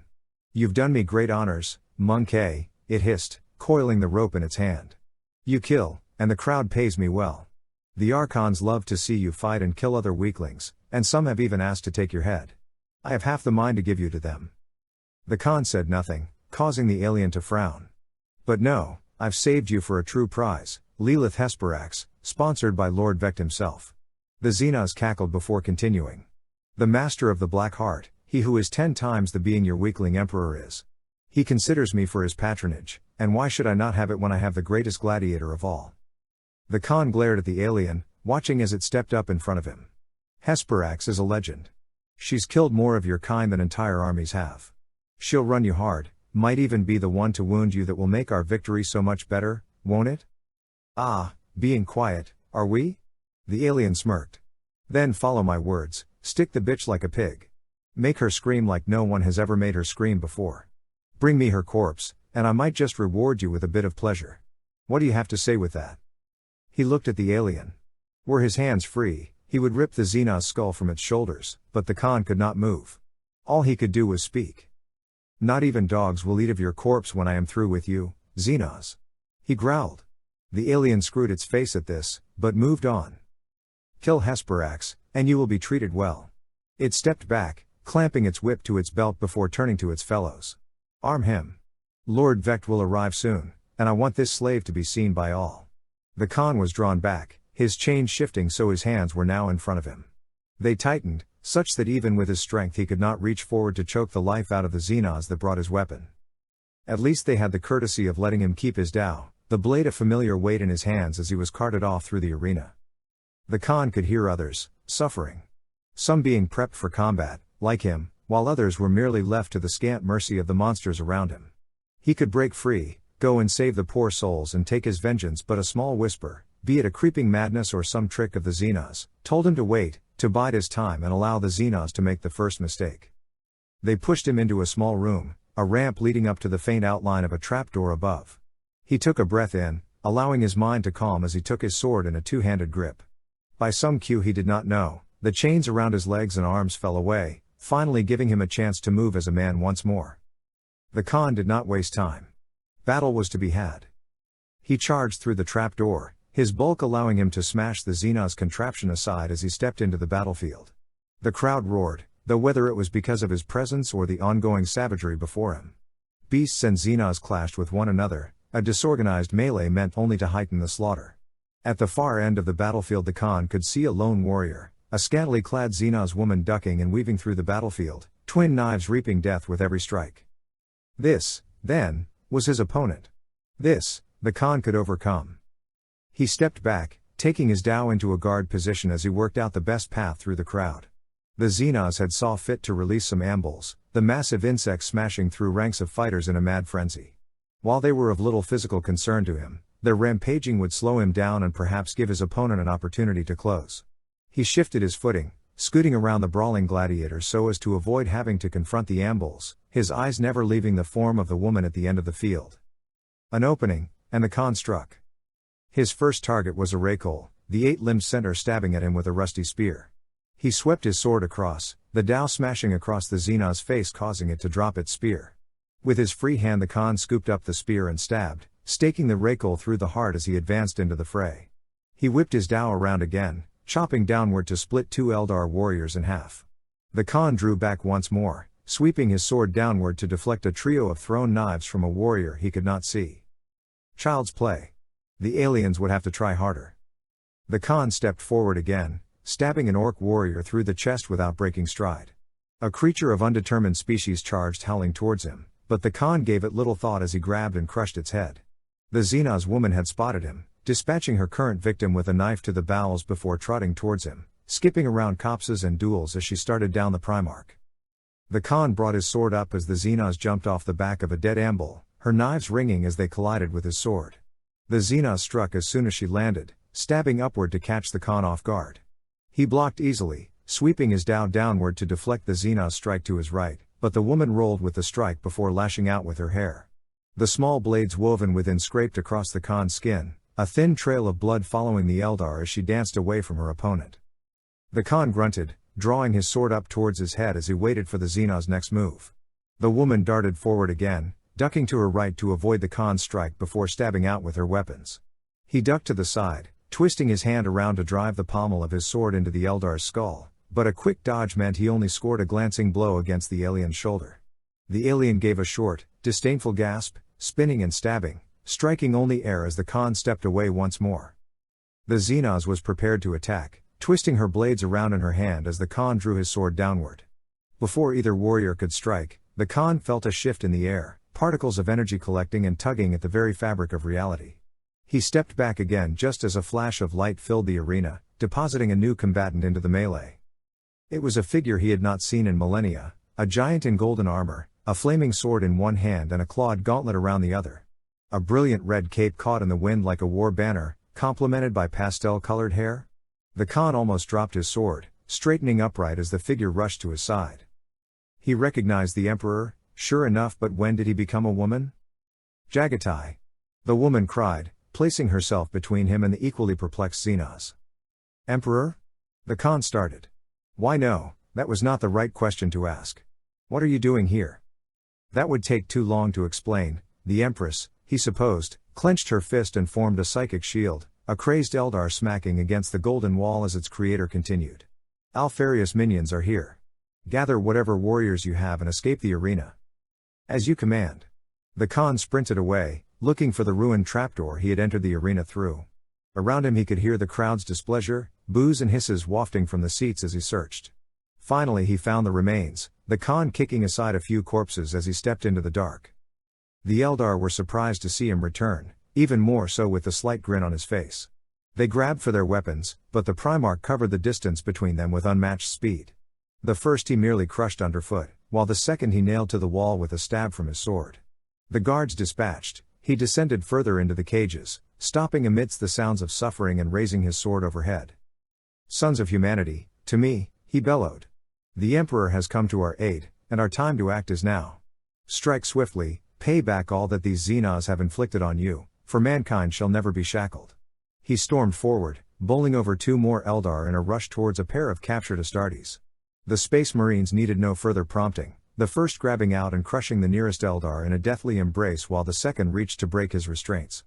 You've done me great honors, Monkey, it hissed, coiling the rope in its hand. You kill, and the crowd pays me well. The Archons love to see you fight and kill other weaklings, and some have even asked to take your head. I have half the mind to give you to them. The Khan said nothing, causing the alien to frown. But no, I've saved you for a true prize, Lilith Hesperax, sponsored by Lord Vect himself. The Xenos cackled before continuing. The master of the Black Heart, he who is 10 times the being your weakling emperor is. He considers me for his patronage, and why should I not have it when I have the greatest gladiator of all? The Khan glared at the alien, watching as it stepped up in front of him. Hesperax is a legend. She's killed more of your kind than entire armies have. She'll run you hard, might even be the one to wound you that will make our victory so much better, won't it? Ah, being quiet, are we? The alien smirked. Then follow my words, stick the bitch like a pig. Make her scream like no one has ever made her scream before. Bring me her corpse, and I might just reward you with a bit of pleasure. What do you have to say with that? He looked at the alien. Were his hands free, he would rip the Xenos skull from its shoulders, but the Khan could not move. All he could do was speak. Not even dogs will eat of your corpse when I am through with you, Xenos. He growled. The alien screwed its face at this, but moved on. Kill Hesperax, and you will be treated well. It stepped back, clamping its whip to its belt before turning to its fellows. Arm him. Lord Vect will arrive soon, and I want this slave to be seen by all. The Khan was drawn back, his chains shifting so his hands were now in front of him. They tightened, such that even with his strength he could not reach forward to choke the life out of the Xenos that brought his weapon. At least they had the courtesy of letting him keep his dao, the blade a familiar weight in his hands as he was carted off through the arena. The Khan could hear others, suffering. Some being prepped for combat, like him, while others were merely left to the scant mercy of the monsters around him. He could break free, go and save the poor souls and take his vengeance, but a small whisper, be it a creeping madness or some trick of the Xenos, told him to wait, to bide his time and allow the Xenos to make the first mistake. They pushed him into a small room, a ramp leading up to the faint outline of a trapdoor above. He took a breath in, allowing his mind to calm as he took his sword in a two-handed grip. By some cue he did not know, the chains around his legs and arms fell away, finally giving him a chance to move as a man once more. The Khan did not waste time. Battle was to be had. He charged through the trapdoor, his bulk allowing him to smash the Xenos contraption aside as he stepped into the battlefield. The crowd roared, though whether it was because of his presence or the ongoing savagery before him. Beasts and Xenos clashed with one another, a disorganized melee meant only to heighten the slaughter. At the far end of the battlefield the Khan could see a lone warrior, a scantily clad Xenos woman ducking and weaving through the battlefield, twin knives reaping death with every strike. This, then, was his opponent. This, the Khan could overcome. He stepped back, taking his Dao into a guard position as he worked out the best path through the crowd. The Xenos had saw fit to release some ambuls, the massive insects smashing through ranks of fighters in a mad frenzy. While they were of little physical concern to him, their rampaging would slow him down and perhaps give his opponent an opportunity to close. He shifted his footing, scooting around the brawling gladiators so as to avoid having to confront the ambuls, his eyes never leaving the form of the woman at the end of the field. An opening, and the Khan struck. His first target was a Rakol, the 8-limbed centaur stabbing at him with a rusty spear. He swept his sword across, the Dao smashing across the Xenos face causing it to drop its spear. With his free hand the Khan scooped up the spear and stabbed, staking the Rakol through the heart as he advanced into the fray. He whipped his Dao around again, chopping downward to split two Eldar warriors in half. The Khan drew back once more, sweeping his sword downward to deflect a trio of thrown knives from a warrior he could not see. Child's play. The aliens would have to try harder. The Khan stepped forward again, stabbing an orc warrior through the chest without breaking stride. A creature of undetermined species charged howling towards him, but the Khan gave it little thought as he grabbed and crushed its head. The Xenos woman had spotted him, dispatching her current victim with a knife to the bowels before trotting towards him, skipping around copses and duels as she started down the Primarch. The Khan brought his sword up as the Xenos jumped off the back of a dead ambul, her knives ringing as they collided with his sword. The Xenos struck as soon as she landed, stabbing upward to catch the Khan off guard. He blocked easily, sweeping his Dao downward to deflect the Xenos strike to his right, but the woman rolled with the strike before lashing out with her hair. The small blades woven within scraped across the Khan's skin, a thin trail of blood following the Eldar as she danced away from her opponent. The Khan grunted, drawing his sword up towards his head as he waited for the Xenos' next move. The woman darted forward again, ducking to her right to avoid the Khan's strike before stabbing out with her weapons. He ducked to the side, twisting his hand around to drive the pommel of his sword into the Eldar's skull, but a quick dodge meant he only scored a glancing blow against the alien's shoulder. The alien gave a short, disdainful gasp, spinning and stabbing, striking only air as the Khan stepped away once more. The Xenos was prepared to attack, twisting her blades around in her hand as the Khan drew his sword downward. Before either warrior could strike, the Khan felt a shift in the air, particles of energy collecting and tugging at the very fabric of reality. He stepped back again just as a flash of light filled the arena, depositing a new combatant into the melee. It was a figure he had not seen in millennia, a giant in golden armor, a flaming sword in one hand and a clawed gauntlet around the other. A brilliant red cape caught in the wind like a war banner, complemented by pastel-colored hair. The Khan almost dropped his sword, straightening upright as the figure rushed to his side. He recognized the Emperor, sure enough, but when did he become a woman? Jagatai! The woman cried, placing herself between him and the equally perplexed Xenos. Emperor? The Khan started. Why no, that was not the right question to ask. What are you doing here? That would take too long to explain. The Empress, he supposed, clenched her fist and formed a psychic shield, a crazed Eldar smacking against the golden wall as its creator continued. Alfarius minions are here. Gather whatever warriors you have and escape the arena. As you command. The Khan sprinted away, looking for the ruined trapdoor he had entered the arena through. Around him he could hear the crowd's displeasure, boos and hisses wafting from the seats as he searched. Finally he found the remains, the Khan kicking aside a few corpses as he stepped into the dark. The Eldar were surprised to see him return, even more so with the slight grin on his face. They grabbed for their weapons, but the Primarch covered the distance between them with unmatched speed. The first he merely crushed underfoot, while the second he nailed to the wall with a stab from his sword. The guards dispatched, he descended further into the cages, stopping amidst the sounds of suffering and raising his sword overhead. Sons of humanity, to me, he bellowed. The Emperor has come to our aid, and our time to act is now. Strike swiftly, pay back all that these Xenos have inflicted on you, for mankind shall never be shackled. He stormed forward, bowling over two more Eldar in a rush towards a pair of captured Astartes. The Space Marines needed no further prompting, the first grabbing out and crushing the nearest Eldar in a deathly embrace while the second reached to break his restraints.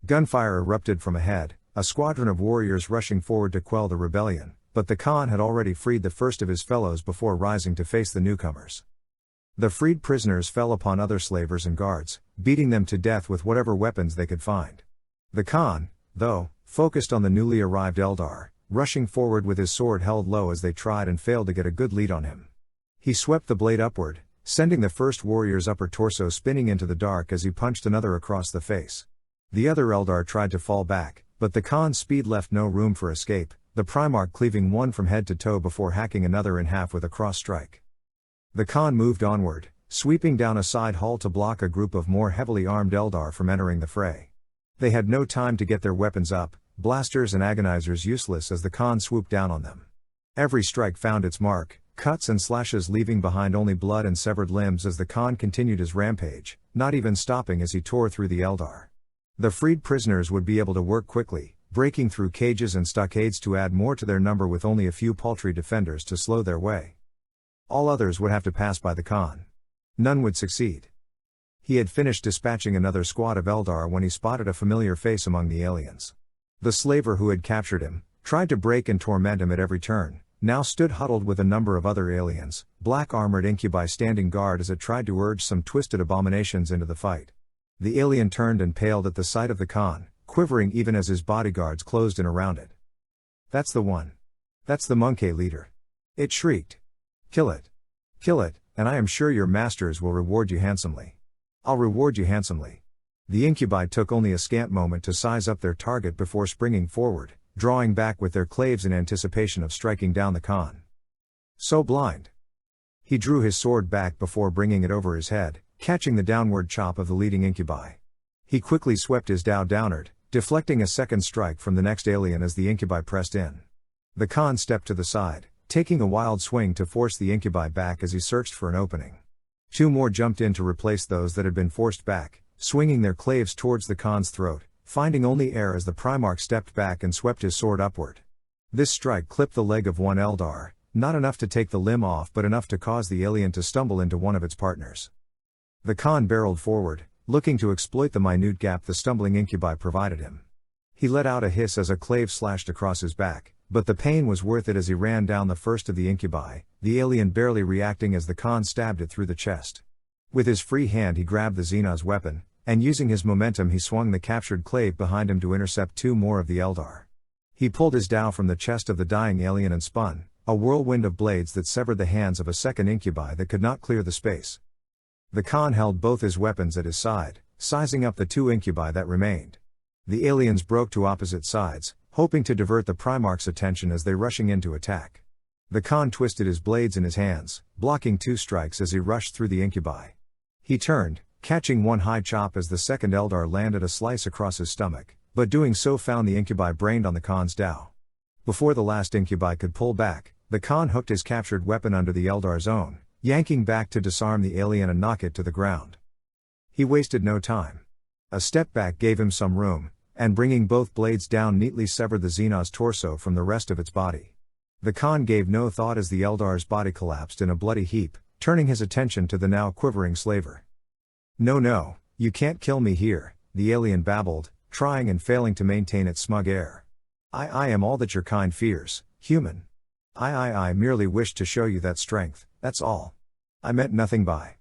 Gunfire erupted from ahead, a squadron of warriors rushing forward to quell the rebellion, but the Khan had already freed the first of his fellows before rising to face the newcomers. The freed prisoners fell upon other slavers and guards, beating them to death with whatever weapons they could find. The Khan, though, focused on the newly arrived Eldar, rushing forward with his sword held low as they tried and failed to get a good lead on him. He swept the blade upward, sending the first warrior's upper torso spinning into the dark as he punched another across the face. The other Eldar tried to fall back, but the Khan's speed left no room for escape, the Primarch cleaving one from head to toe before hacking another in half with a cross strike. The Khan moved onward, sweeping down a side hall to block a group of more heavily armed Eldar from entering the fray. They had no time to get their weapons up, blasters and agonizers useless as the Khan swooped down on them. Every strike found its mark, cuts and slashes leaving behind only blood and severed limbs as the Khan continued his rampage, not even stopping as he tore through the Eldar. The freed prisoners would be able to work quickly, breaking through cages and stockades to add more to their number with only a few paltry defenders to slow their way. All others would have to pass by the Khan. None would succeed. He had finished dispatching another squad of Eldar when he spotted a familiar face among the aliens. The slaver who had captured him, tried to break and torment him at every turn, now stood huddled with a number of other aliens, black-armored incubi standing guard as it tried to urge some twisted abominations into the fight. The alien turned and paled at the sight of the Khan, quivering even as his bodyguards closed in around it. "That's the one. That's the monkey leader," it shrieked. "Kill it. Kill it, and I am sure your masters will reward you handsomely." "I'll reward you handsomely." The incubi took only a scant moment to size up their target before springing forward, drawing back with their claves in anticipation of striking down the Khan. So blind. He drew his sword back before bringing it over his head, catching the downward chop of the leading incubi. He quickly swept his dao downward, deflecting a second strike from the next alien as the incubi pressed in. The Khan stepped to the side, taking a wild swing to force the incubi back as he searched for an opening. Two more jumped in to replace those that had been forced back, swinging their claves towards the Khan's throat, finding only air as the Primarch stepped back and swept his sword upward. This strike clipped the leg of one Eldar, not enough to take the limb off but enough to cause the alien to stumble into one of its partners. The Khan barreled forward, looking to exploit the minute gap the stumbling incubi provided him. He let out a hiss as a clave slashed across his back, but the pain was worth it as he ran down the first of the incubi, the alien barely reacting as the Khan stabbed it through the chest. With his free hand he grabbed the Xenon's weapon, and using his momentum he swung the captured clave behind him to intercept two more of the Eldar. He pulled his dao from the chest of the dying alien and spun, a whirlwind of blades that severed the hands of a second incubi that could not clear the space. The Khan held both his weapons at his side, sizing up the two incubi that remained. The aliens broke to opposite sides, hoping to divert the Primarch's attention as they rushing in to attack. The Khan twisted his blades in his hands, blocking two strikes as he rushed through the incubi. He turned, catching one high chop as the second Eldar landed a slice across his stomach, but doing so found the incubi brained on the Khan's dao. Before the last incubi could pull back, the Khan hooked his captured weapon under the Eldar's own, yanking back to disarm the alien and knock it to the ground. He wasted no time. A step back gave him some room, and bringing both blades down neatly severed the Xenon's torso from the rest of its body. The Khan gave no thought as the Eldar's body collapsed in a bloody heap, turning his attention to the now quivering slaver. No, you can't kill me here," the alien babbled, trying and failing to maintain its smug air. I am all that your kind fears, human. I merely wished to show you that strength, that's all. I meant nothing by."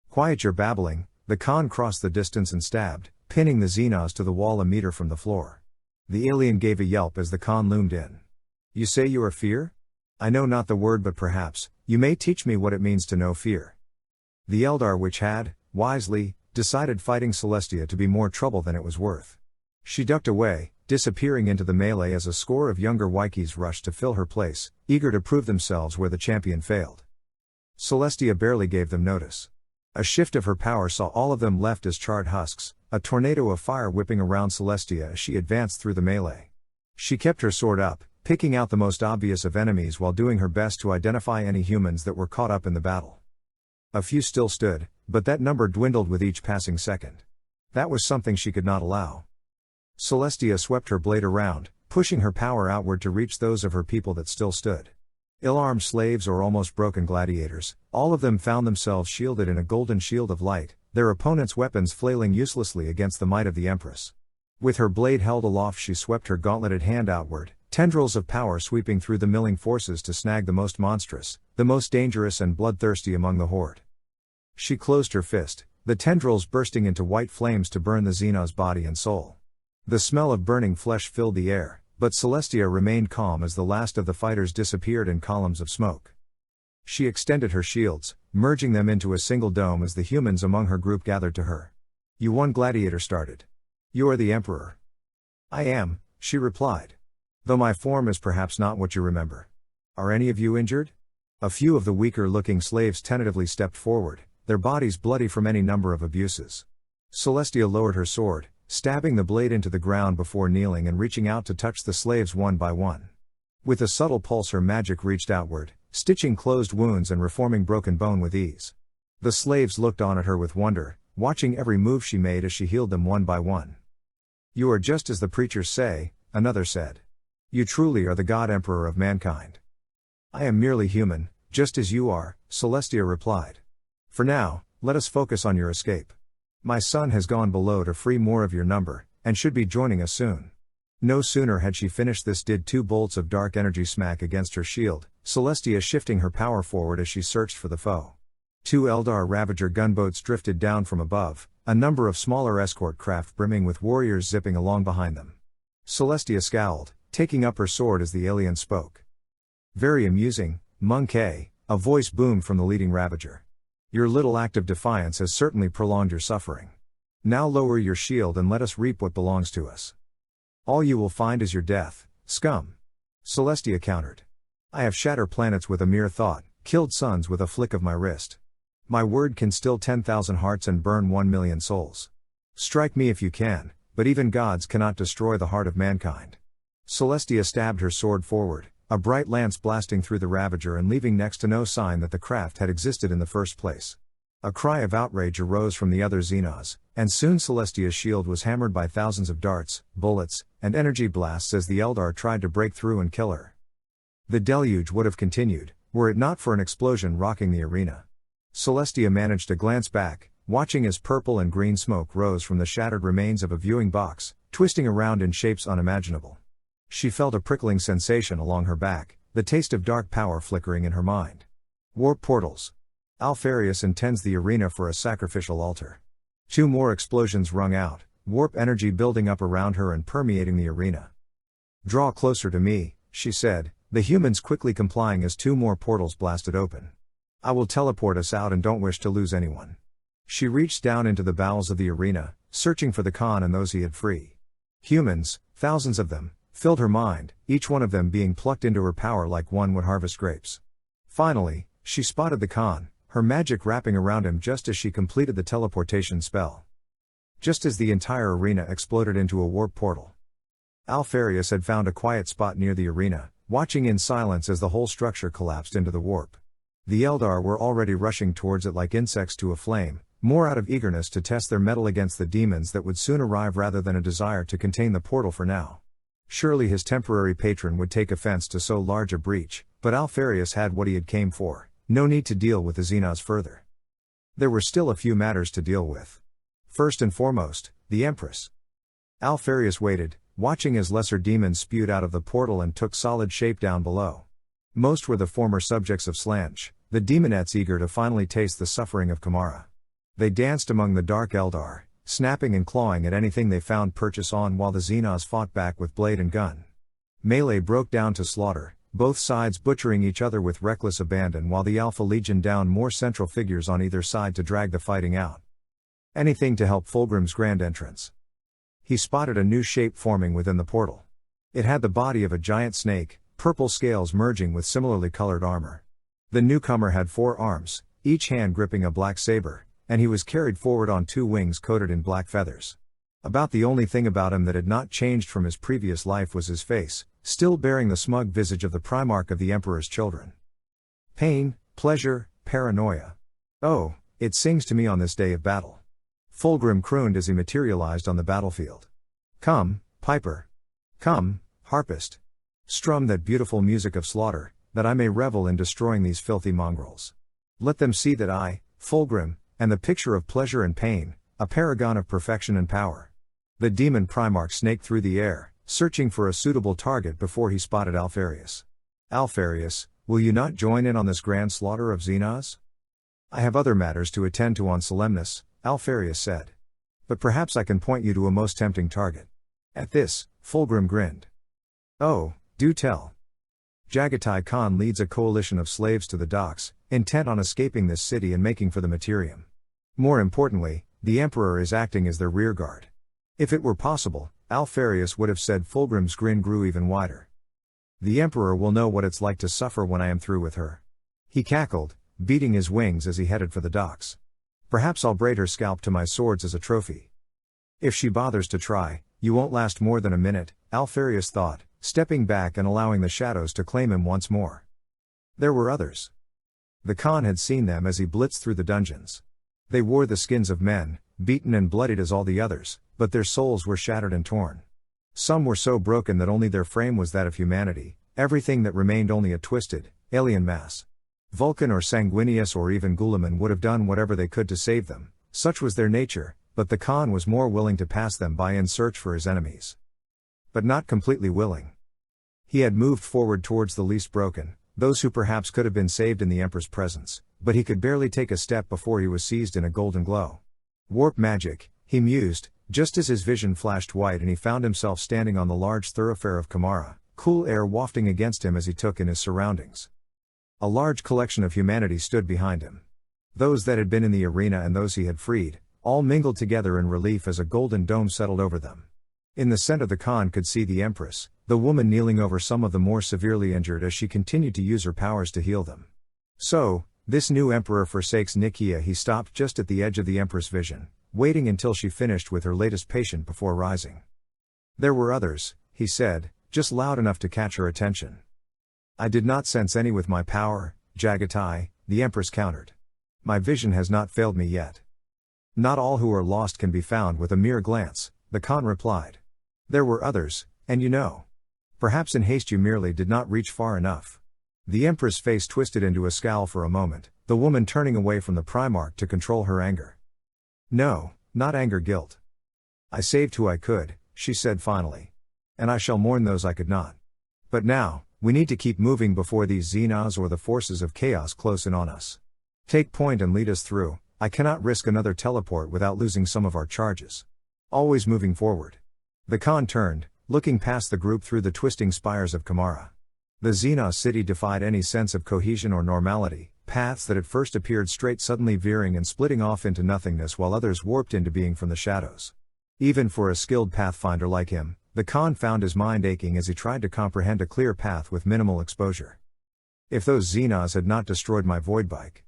"Quiet your babbling," the Khan crossed the distance and stabbed, pinning the Xenos to the wall a meter from the floor. The alien gave a yelp as the Khan loomed in. "You say you are fear? I know not the word but perhaps, you may teach me what it means to know fear." The Eldar witch had, wisely, decided fighting Celestia to be more trouble than it was worth. She ducked away, disappearing into the melee as a score of younger Wikis rushed to fill her place, eager to prove themselves where the champion failed. Celestia barely gave them notice. A shift of her power saw all of them left as charred husks, a tornado of fire whipping around Celestia as she advanced through the melee. She kept her sword up, picking out the most obvious of enemies while doing her best to identify any humans that were caught up in the battle. A few still stood, but that number dwindled with each passing second. That was something she could not allow. Celestia swept her blade around, pushing her power outward to reach those of her people that still stood. Ill-armed slaves or almost broken gladiators, all of them found themselves shielded in a golden shield of light, their opponents' weapons flailing uselessly against the might of the Empress. With her blade held aloft she swept her gauntleted hand outward, tendrils of power sweeping through the milling forces to snag the most monstrous, the most dangerous and bloodthirsty among the horde. She closed her fist, the tendrils bursting into white flames to burn the Xenon's body and soul. The smell of burning flesh filled the air, but Celestia remained calm as the last of the fighters disappeared in columns of smoke. She extended her shields, merging them into a single dome as the humans among her group gathered to her. "You won," Gladiator started. "You are the Emperor." "I am," she replied. "Though my form is perhaps not what you remember. Are any of you injured?" A few of the weaker-looking slaves tentatively stepped forward, their bodies bloody from any number of abuses. Celestia lowered her sword, stabbing the blade into the ground before kneeling and reaching out to touch the slaves one by one. With a subtle pulse her magic reached outward, stitching closed wounds and reforming broken bone with ease. The slaves looked on at her with wonder, watching every move she made as she healed them one by one. "You are just as the preachers say," another said. "You truly are the God Emperor of mankind." "I am merely human, just as you are," Celestia replied. "For now, let us focus on your escape. My son has gone below to free more of your number, and should be joining us soon." No sooner had she finished this did two bolts of dark energy smack against her shield, Celestia shifting her power forward as she searched for the foe. Two Eldar Ravager gunboats drifted down from above, a number of smaller escort craft brimming with warriors zipping along behind them. Celestia scowled, taking up her sword as the alien spoke. "Very amusing, Monkey," a voice boomed from the leading Ravager. "Your little act of defiance has certainly prolonged your suffering. Now lower your shield and let us reap what belongs to us." "All you will find is your death, scum," Celestia countered. "I have shattered planets with a mere thought, killed suns with a flick of my wrist. My word can still 10,000 hearts and burn 1,000,000 souls. Strike me if you can, but even gods cannot destroy the heart of mankind." Celestia stabbed her sword forward, a bright lance blasting through the Ravager and leaving next to no sign that the craft had existed in the first place. A cry of outrage arose from the other Xenos, and soon Celestia's shield was hammered by thousands of darts, bullets, and energy blasts as the Eldar tried to break through and kill her. The deluge would have continued, were it not for an explosion rocking the arena. Celestia managed to glance back, watching as purple and green smoke rose from the shattered remains of a viewing box, twisting around in shapes unimaginable. She felt a prickling sensation along her back, the taste of dark power flickering in her mind. Warp portals. Alfarius intends the arena for a sacrificial altar. Two more explosions rung out, warp energy building up around her and permeating the arena. "Draw closer to me," she said, the humans quickly complying as two more portals blasted open. "I will teleport us out and don't wish to lose anyone." She reached down into the bowels of the arena, searching for the Khan and those he had free. Humans, thousands of them, filled her mind, each one of them being plucked into her power like one would harvest grapes. Finally, she spotted the Khan, her magic wrapping around him just as she completed the teleportation spell. Just as the entire arena exploded into a warp portal. Alfarius had found a quiet spot near the arena, watching in silence as the whole structure collapsed into the warp. The Eldar were already rushing towards it like insects to a flame, more out of eagerness to test their mettle against the demons that would soon arrive rather than a desire to contain the portal for now. Surely his temporary patron would take offense to so large a breach, but Alfarius had what he had came for, no need to deal with the Xenos further. There were still a few matters to deal with. First and foremost, the Empress. Alfarius waited, watching as lesser demons spewed out of the portal and took solid shape down below. Most were the former subjects of Slange, the demonettes eager to finally taste the suffering of Kamara. They danced among the dark Eldar, snapping and clawing at anything they found purchase on while the Xenos fought back with blade and gun. Melee broke down to slaughter, both sides butchering each other with reckless abandon while the Alpha Legion downed more central figures on either side to drag the fighting out. Anything to help Fulgrim's grand entrance. He spotted a new shape forming within the portal. It had the body of a giant snake, purple scales merging with similarly colored armor. The newcomer had 4 arms, each hand gripping a black saber, and he was carried forward on 2 wings coated in black feathers. About the only thing about him that had not changed from his previous life was his face, still bearing the smug visage of the Primarch of the Emperor's children. Pain, pleasure, paranoia. Oh, it sings to me on this day of battle. Fulgrim crooned as he materialized on the battlefield. Come, piper. Come, harpist. Strum that beautiful music of slaughter, that I may revel in destroying these filthy mongrels. Let them see that I, Fulgrim, am the picture of pleasure and pain, a paragon of perfection and power. The demon Primarch snaked through the air, searching for a suitable target before he spotted Alfarius. Alfarius, will you not join in on this grand slaughter of Xenos? I have other matters to attend to on Solemnus, Alfarius said. But perhaps I can point you to a most tempting target. At this, Fulgrim grinned. Oh, do tell. Jagatai Khan leads a coalition of slaves to the docks, intent on escaping this city and making for the Imperium. More importantly, the Emperor is acting as their rearguard. If it were possible, Alfarius would have said. Fulgrim's grin grew even wider. The Emperor will know what it's like to suffer when I am through with her. He cackled, beating his wings as he headed for the docks. Perhaps I'll braid her scalp to my swords as a trophy. If she bothers to try, you won't last more than a minute, Alfarius thought, stepping back and allowing the shadows to claim him once more. There were others. The Khan had seen them as he blitzed through the dungeons. They wore the skins of men, beaten and bloodied as all the others, but their souls were shattered and torn. Some were so broken that only their frame was that of humanity, everything that remained only a twisted, alien mass. Vulcan or Sanguinius or even Guilliman would have done whatever they could to save them, such was their nature, but the Khan was more willing to pass them by in search for his enemies. But not completely willing. He had moved forward towards the least broken, those who perhaps could have been saved in the Emperor's presence, but he could barely take a step before he was seized in a golden glow. Warp magic, he mused, just as his vision flashed white and he found himself standing on the large thoroughfare of Kamara, cool air wafting against him as he took in his surroundings. A large collection of humanity stood behind him. Those that had been in the arena and those he had freed, all mingled together in relief as a golden dome settled over them. In the center the Khan could see the Empress, the woman kneeling over some of the more severely injured as she continued to use her powers to heal them. So, this new Emperor forsakes Nikia. He stopped just at the edge of the Empress' vision, waiting until she finished with her latest patient before rising. There were others, he said, just loud enough to catch her attention. I did not sense any with my power, Jagatai, the Empress countered. My vision has not failed me yet. Not all who are lost can be found with a mere glance, the Khan replied. There were others, and you know. Perhaps in haste you merely did not reach far enough. The Empress' face twisted into a scowl for a moment, the woman turning away from the Primarch to control her anger. No, not anger, guilt. I saved who I could, she said finally. And I shall mourn those I could not. But now, we need to keep moving before these Xenos or the forces of chaos close in on us. Take point and lead us through. I cannot risk another teleport without losing some of our charges. Always moving forward. The Khan turned, looking past the group through the twisting spires of Kamara. The Xenos city defied any sense of cohesion or normality, paths that at first appeared straight suddenly veering and splitting off into nothingness while others warped into being from the shadows. Even for a skilled pathfinder like him, the Khan found his mind aching as he tried to comprehend a clear path with minimal exposure. If those Xenos had not destroyed my void bike.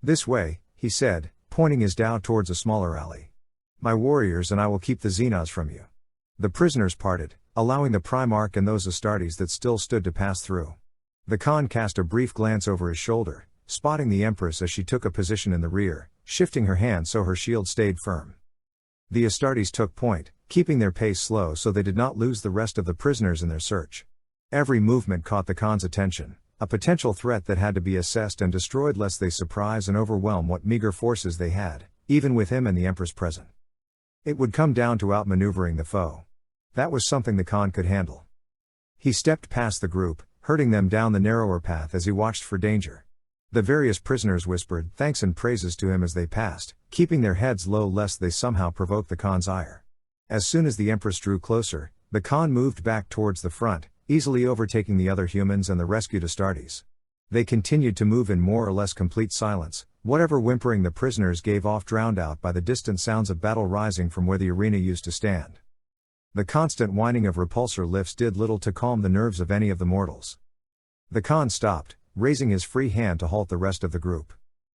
This way, he said, pointing his dhow towards a smaller alley. My warriors and I will keep the Xenos from you. The prisoners parted, allowing the Primarch and those Astartes that still stood to pass through. The Khan cast a brief glance over his shoulder, spotting the Empress as she took a position in the rear, shifting her hand so her shield stayed firm. The Astartes took point, keeping their pace slow so they did not lose the rest of the prisoners in their search. Every movement caught the Khan's attention, a potential threat that had to be assessed and destroyed lest they surprise and overwhelm what meager forces they had, even with him and the Empress present. It would come down to outmaneuvering the foe. That was something the Khan could handle. He stepped past the group, herding them down the narrower path as he watched for danger. The various prisoners whispered thanks and praises to him as they passed, keeping their heads low lest they somehow provoke the Khan's ire. As soon as the Empress drew closer, the Khan moved back towards the front, easily overtaking the other humans and the rescued Astartes. They continued to move in more or less complete silence, whatever whimpering the prisoners gave off drowned out by the distant sounds of battle rising from where the arena used to stand. The constant whining of repulsor lifts did little to calm the nerves of any of the mortals. The Khan stopped, raising his free hand to halt the rest of the group.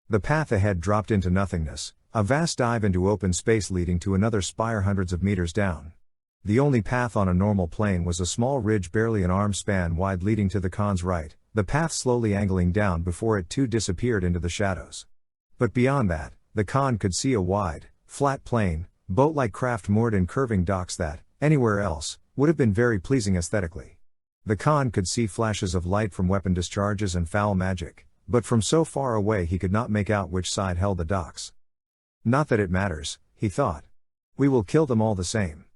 The path ahead dropped into nothingness, a vast dive into open space leading to another spire hundreds of meters down. The only path on a normal plane was a small ridge barely an arm span wide leading to the Khan's right, the path slowly angling down before it too disappeared into the shadows. But beyond that, the Khan could see a wide, flat plain, boat-like craft moored in curving docks that, anywhere else, would have been very pleasing aesthetically. The Khan could see flashes of light from weapon discharges and foul magic, but from so far away he could not make out which side held the docks. Not that it matters, he thought. We will kill them all the same.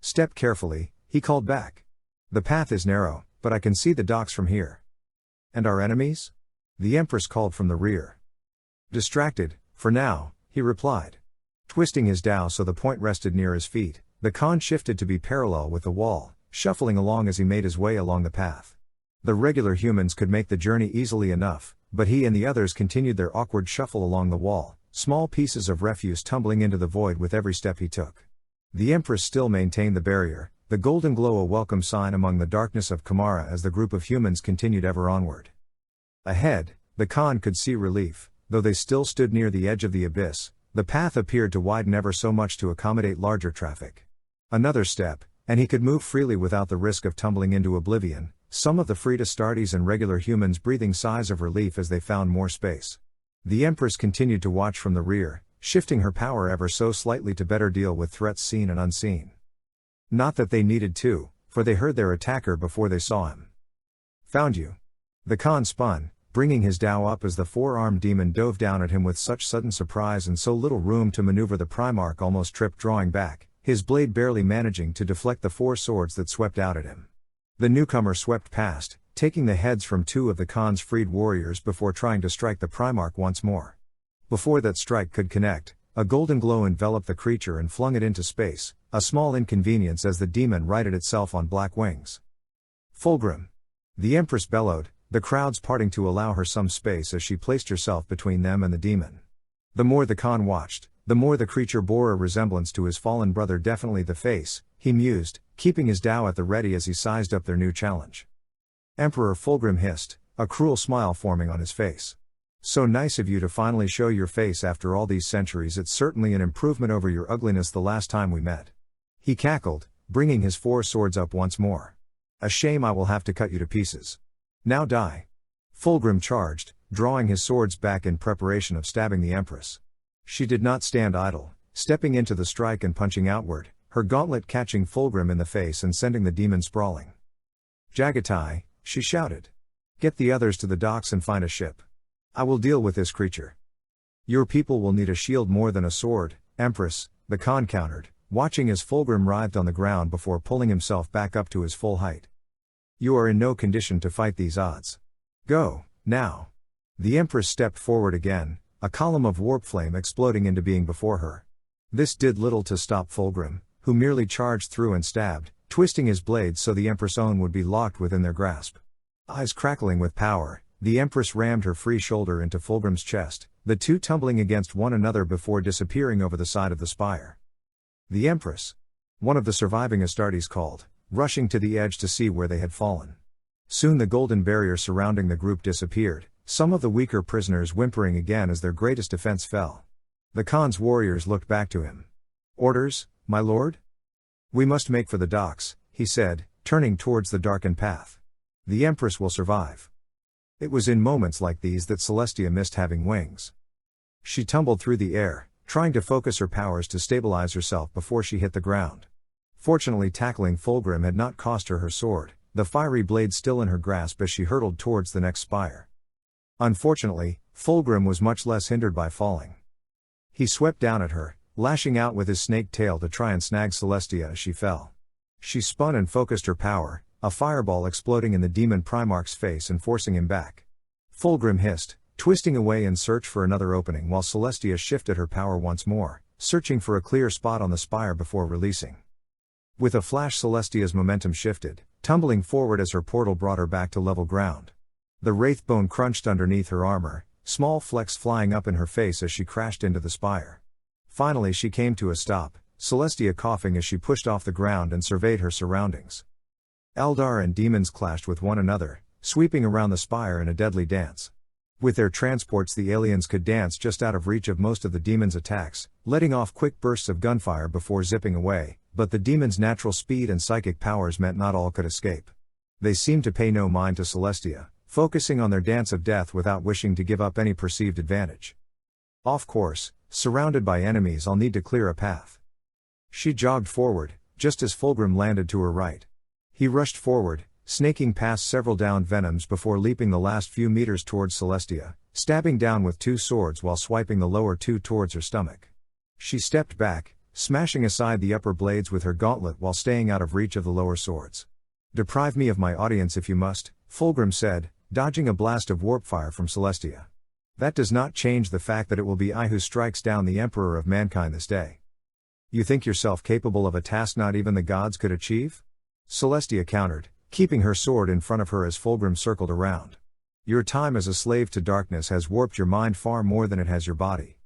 Step carefully, he called back. The path is narrow, but I can see the docks from here. And our enemies? The Empress called from the rear. Distracted, for now, he replied. Twisting his dhow so the point rested near his feet, the Khan shifted to be parallel with the wall, shuffling along as he made his way along the path. The regular humans could make the journey easily enough, but he and the others continued their awkward shuffle along the wall, small pieces of refuse tumbling into the void with every step he took. The Empress still maintained the barrier, the golden glow a welcome sign among the darkness of Kamara as the group of humans continued ever onward. Ahead, the Khan could see relief, though they still stood near the edge of the abyss. The path appeared to widen ever so much to accommodate larger traffic. Another step, and he could move freely without the risk of tumbling into oblivion, some of the freed Astartes and regular humans breathing sighs of relief as they found more space. The Empress continued to watch from the rear, shifting her power ever so slightly to better deal with threats seen and unseen. Not that they needed to, for they heard their attacker before they saw him. Found you. The Khan spun, bringing his dhow up as the four-armed demon dove down at him with such sudden surprise and so little room to maneuver the Primarch almost tripped drawing back, his blade barely managing to deflect the four swords that swept out at him. The newcomer swept past, taking the heads from two of the Khan's freed warriors before trying to strike the Primarch once more. Before that strike could connect, a golden glow enveloped the creature and flung it into space, a small inconvenience as the demon righted itself on black wings. Fulgrim! The Empress bellowed, the crowds parting to allow her some space as she placed herself between them and the demon. The more the Khan watched, the more the creature bore a resemblance to his fallen brother. Definitely the face, he mused, keeping his dhow at the ready as he sized up their new challenge. Emperor Fulgrim hissed, a cruel smile forming on his face. So nice of you to finally show your face after all these centuries. It's certainly an improvement over your ugliness the last time we met. He cackled, bringing his four swords up once more. A shame I will have to cut you to pieces. Now die. Fulgrim charged, drawing his swords back in preparation of stabbing the Empress. She did not stand idle, stepping into the strike and punching outward, her gauntlet catching Fulgrim in the face and sending the demon sprawling. Jagatai, she shouted. Get the others to the docks and find a ship. I will deal with this creature. Your people will need a shield more than a sword, Empress, the Khan countered, watching as Fulgrim writhed on the ground before pulling himself back up to his full height. You are in no condition to fight these odds. Go, now. The Empress stepped forward again, a column of warp flame exploding into being before her. This did little to stop Fulgrim, who merely charged through and stabbed, twisting his blades so the Empress' own would be locked within their grasp. Eyes crackling with power, the Empress rammed her free shoulder into Fulgrim's chest, the two tumbling against one another before disappearing over the side of the spire. The Empress! One of the surviving Astartes called, rushing to the edge to see where they had fallen. Soon the golden barrier surrounding the group disappeared, some of the weaker prisoners whimpering again as their greatest defense fell. The Khan's warriors looked back to him. Orders, my lord? We must make for the docks, he said, turning towards the darkened path. The Empress will survive. It was in moments like these that Celestia missed having wings. She tumbled through the air, trying to focus her powers to stabilize herself before she hit the ground. Fortunately, tackling Fulgrim had not cost her her sword, the fiery blade still in her grasp as she hurtled towards the next spire. Unfortunately, Fulgrim was much less hindered by falling. He swept down at her, lashing out with his snake tail to try and snag Celestia as she fell. She spun and focused her power, a fireball exploding in the demon Primarch's face and forcing him back. Fulgrim hissed, twisting away in search for another opening while Celestia shifted her power once more, searching for a clear spot on the spire before releasing. With a flash, Celestia's momentum shifted, tumbling forward as her portal brought her back to level ground. The wraithbone crunched underneath her armor, small flecks flying up in her face as she crashed into the spire. Finally she came to a stop, Celestia coughing as she pushed off the ground and surveyed her surroundings. Eldar and demons clashed with one another, sweeping around the spire in a deadly dance. With their transports the aliens could dance just out of reach of most of the demons' attacks, letting off quick bursts of gunfire before zipping away, but the demons' natural speed and psychic powers meant not all could escape. They seemed to pay no mind to Celestia, focusing on their dance of death without wishing to give up any perceived advantage. Off course, surrounded by enemies, I'll need to clear a path. She jogged forward, just as Fulgrim landed to her right. He rushed forward, snaking past several downed venoms before leaping the last few meters towards Celestia, stabbing down with two swords while swiping the lower two towards her stomach. She stepped back, smashing aside the upper blades with her gauntlet while staying out of reach of the lower swords. "Deprive me of my audience if you must," Fulgrim said, dodging a blast of warp fire from Celestia. "That does not change the fact that it will be I who strikes down the Emperor of mankind this day." "You think yourself capable of a task not even the gods could achieve?" Celestia countered, keeping her sword in front of her as Fulgrim circled around. "Your time as a slave to darkness has warped your mind far more than it has your body.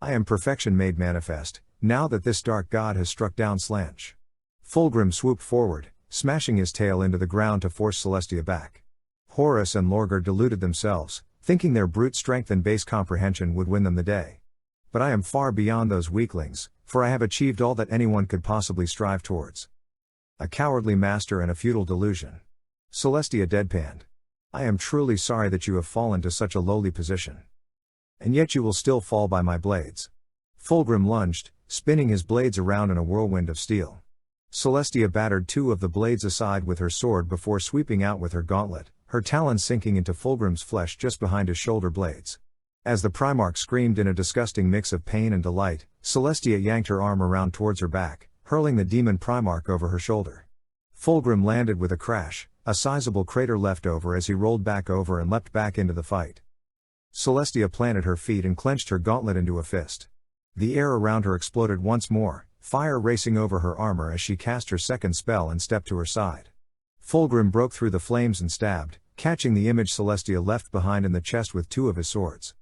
I am perfection made manifest, now that this dark god has struck down Slanch." Fulgrim swooped forward, smashing his tail into the ground to force Celestia back. Horus and Lorgar deluded themselves, thinking their brute strength and base comprehension would win them the day. But I am far beyond those weaklings, for I have achieved all that anyone could possibly strive towards. A cowardly master and a futile delusion. Celestia deadpanned. "I am truly sorry that you have fallen to such a lowly position. And yet you will still fall by my blades." Fulgrim lunged, spinning his blades around in a whirlwind of steel. Celestia battered two of the blades aside with her sword before sweeping out with her gauntlet, her talons sinking into Fulgrim's flesh just behind his shoulder blades. As the Primarch screamed in a disgusting mix of pain and delight, Celestia yanked her arm around towards her back, hurling the demon Primarch over her shoulder. Fulgrim landed with a crash, a sizable crater left over as he rolled back over and leapt back into the fight. Celestia planted her feet and clenched her gauntlet into a fist. The air around her exploded once more, fire racing over her armor as she cast her second spell and stepped to her side. Fulgrim broke through the flames and stabbed, catching the image Celestia left behind in the chest with two of his swords.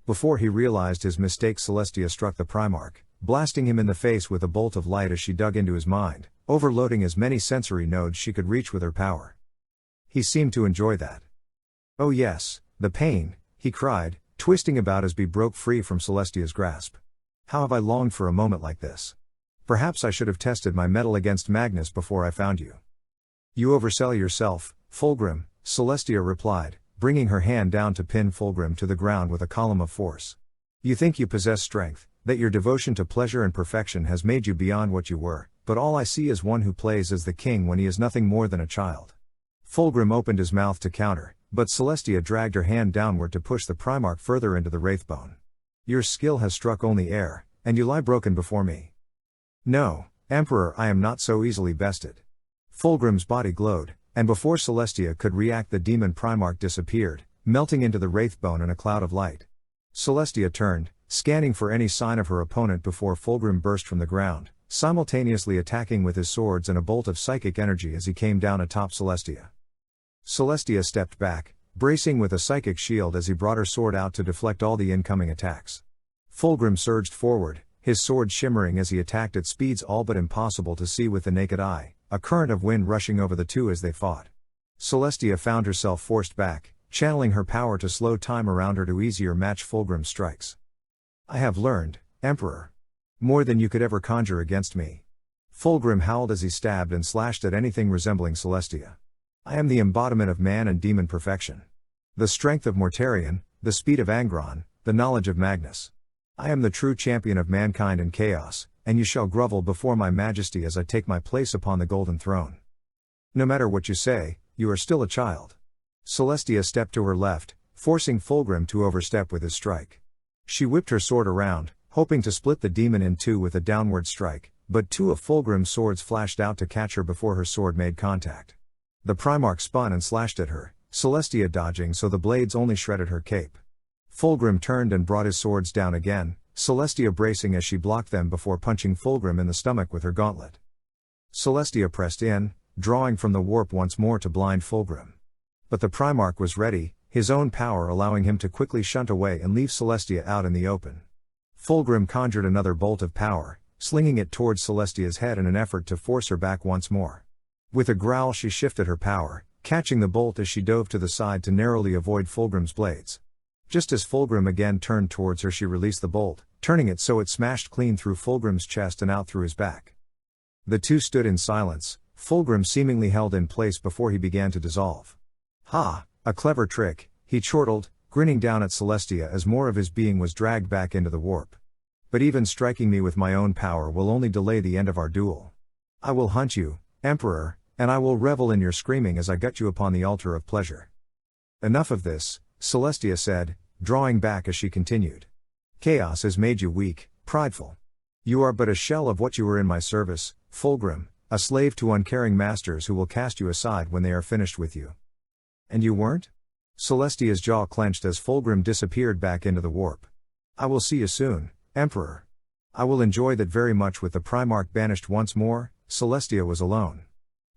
Before he realized his mistake, Celestia struck the Primarch, blasting him in the face with a bolt of light as she dug into his mind, overloading as many sensory nodes she could reach with her power. He seemed to enjoy that. "Oh yes, the pain," he cried, twisting about as he broke free from Celestia's grasp. "How have I longed for a moment like this? Perhaps I should have tested my mettle against Magnus before I found you." "You oversell yourself, Fulgrim," Celestia replied, bringing her hand down to pin Fulgrim to the ground with a column of force. "You think you possess strength, that your devotion to pleasure and perfection has made you beyond what you were, but all I see is one who plays as the king when he is nothing more than a child." Fulgrim opened his mouth to counter, but Celestia dragged her hand downward to push the Primarch further into the Wraithbone. "Your skill has struck only air, and you lie broken before me." "No, Emperor, I am not so easily bested." Fulgrim's body glowed, and before Celestia could react the demon Primarch disappeared, melting into the Wraithbone in a cloud of light. Celestia turned, scanning for any sign of her opponent before Fulgrim burst from the ground, simultaneously attacking with his swords and a bolt of psychic energy as he came down atop Celestia. Celestia stepped back, bracing with a psychic shield as he brought her sword out to deflect all the incoming attacks. Fulgrim surged forward, his sword shimmering as he attacked at speeds all but impossible to see with the naked eye, a current of wind rushing over the two as they fought. Celestia found herself forced back, channeling her power to slow time around her to easier match Fulgrim's strikes. "I have learned, Emperor. More than you could ever conjure against me." Fulgrim howled as he stabbed and slashed at anything resembling Celestia. "I am the embodiment of man and demon perfection. The strength of Mortarion, the speed of Angron, the knowledge of Magnus. I am the true champion of mankind and chaos, and you shall grovel before my majesty as I take my place upon the golden throne. No matter what you say, you are still a child." Celestia stepped to her left, forcing Fulgrim to overstep with his strike. She whipped her sword around, hoping to split the demon in two with a downward strike, but two of Fulgrim's swords flashed out to catch her before her sword made contact. The Primarch spun and slashed at her, Celestia dodging so the blades only shredded her cape. Fulgrim turned and brought his swords down again, Celestia bracing as she blocked them before punching Fulgrim in the stomach with her gauntlet. Celestia pressed in, drawing from the warp once more to blind Fulgrim. But the Primarch was ready, his own power allowing him to quickly shunt away and leave Celestia out in the open. Fulgrim conjured another bolt of power, slinging it towards Celestia's head in an effort to force her back once more. With a growl she shifted her power, catching the bolt as she dove to the side to narrowly avoid Fulgrim's blades. Just as Fulgrim again turned towards her, she released the bolt, turning it so it smashed clean through Fulgrim's chest and out through his back. The two stood in silence, Fulgrim seemingly held in place before he began to dissolve. "Ha, a clever trick," he chortled, grinning down at Celestia as more of his being was dragged back into the warp. "But even striking me with my own power will only delay the end of our duel. I will hunt you, Emperor, and I will revel in your screaming as I gut you upon the altar of pleasure." "Enough of this," Celestia said, drawing back as she continued. "Chaos has made you weak, prideful. You are but a shell of what you were in my service, Fulgrim, a slave to uncaring masters who will cast you aside when they are finished with you. And you weren't? Celestia's jaw clenched as Fulgrim disappeared back into the warp. I will see you soon, Emperor. I will enjoy that very much. With the Primarch banished once more, Celestia was alone.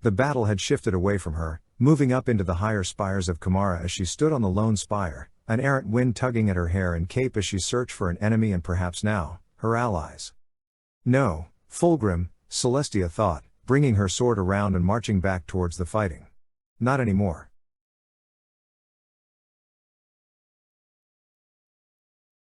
The battle had shifted away from her, moving up into the higher spires of Kamara as she stood on the lone spire, an errant wind tugging at her hair and cape as she searched for an enemy and perhaps now, her allies. No, Fulgrim, Celestia thought, bringing her sword around and marching back towards the fighting. Not anymore.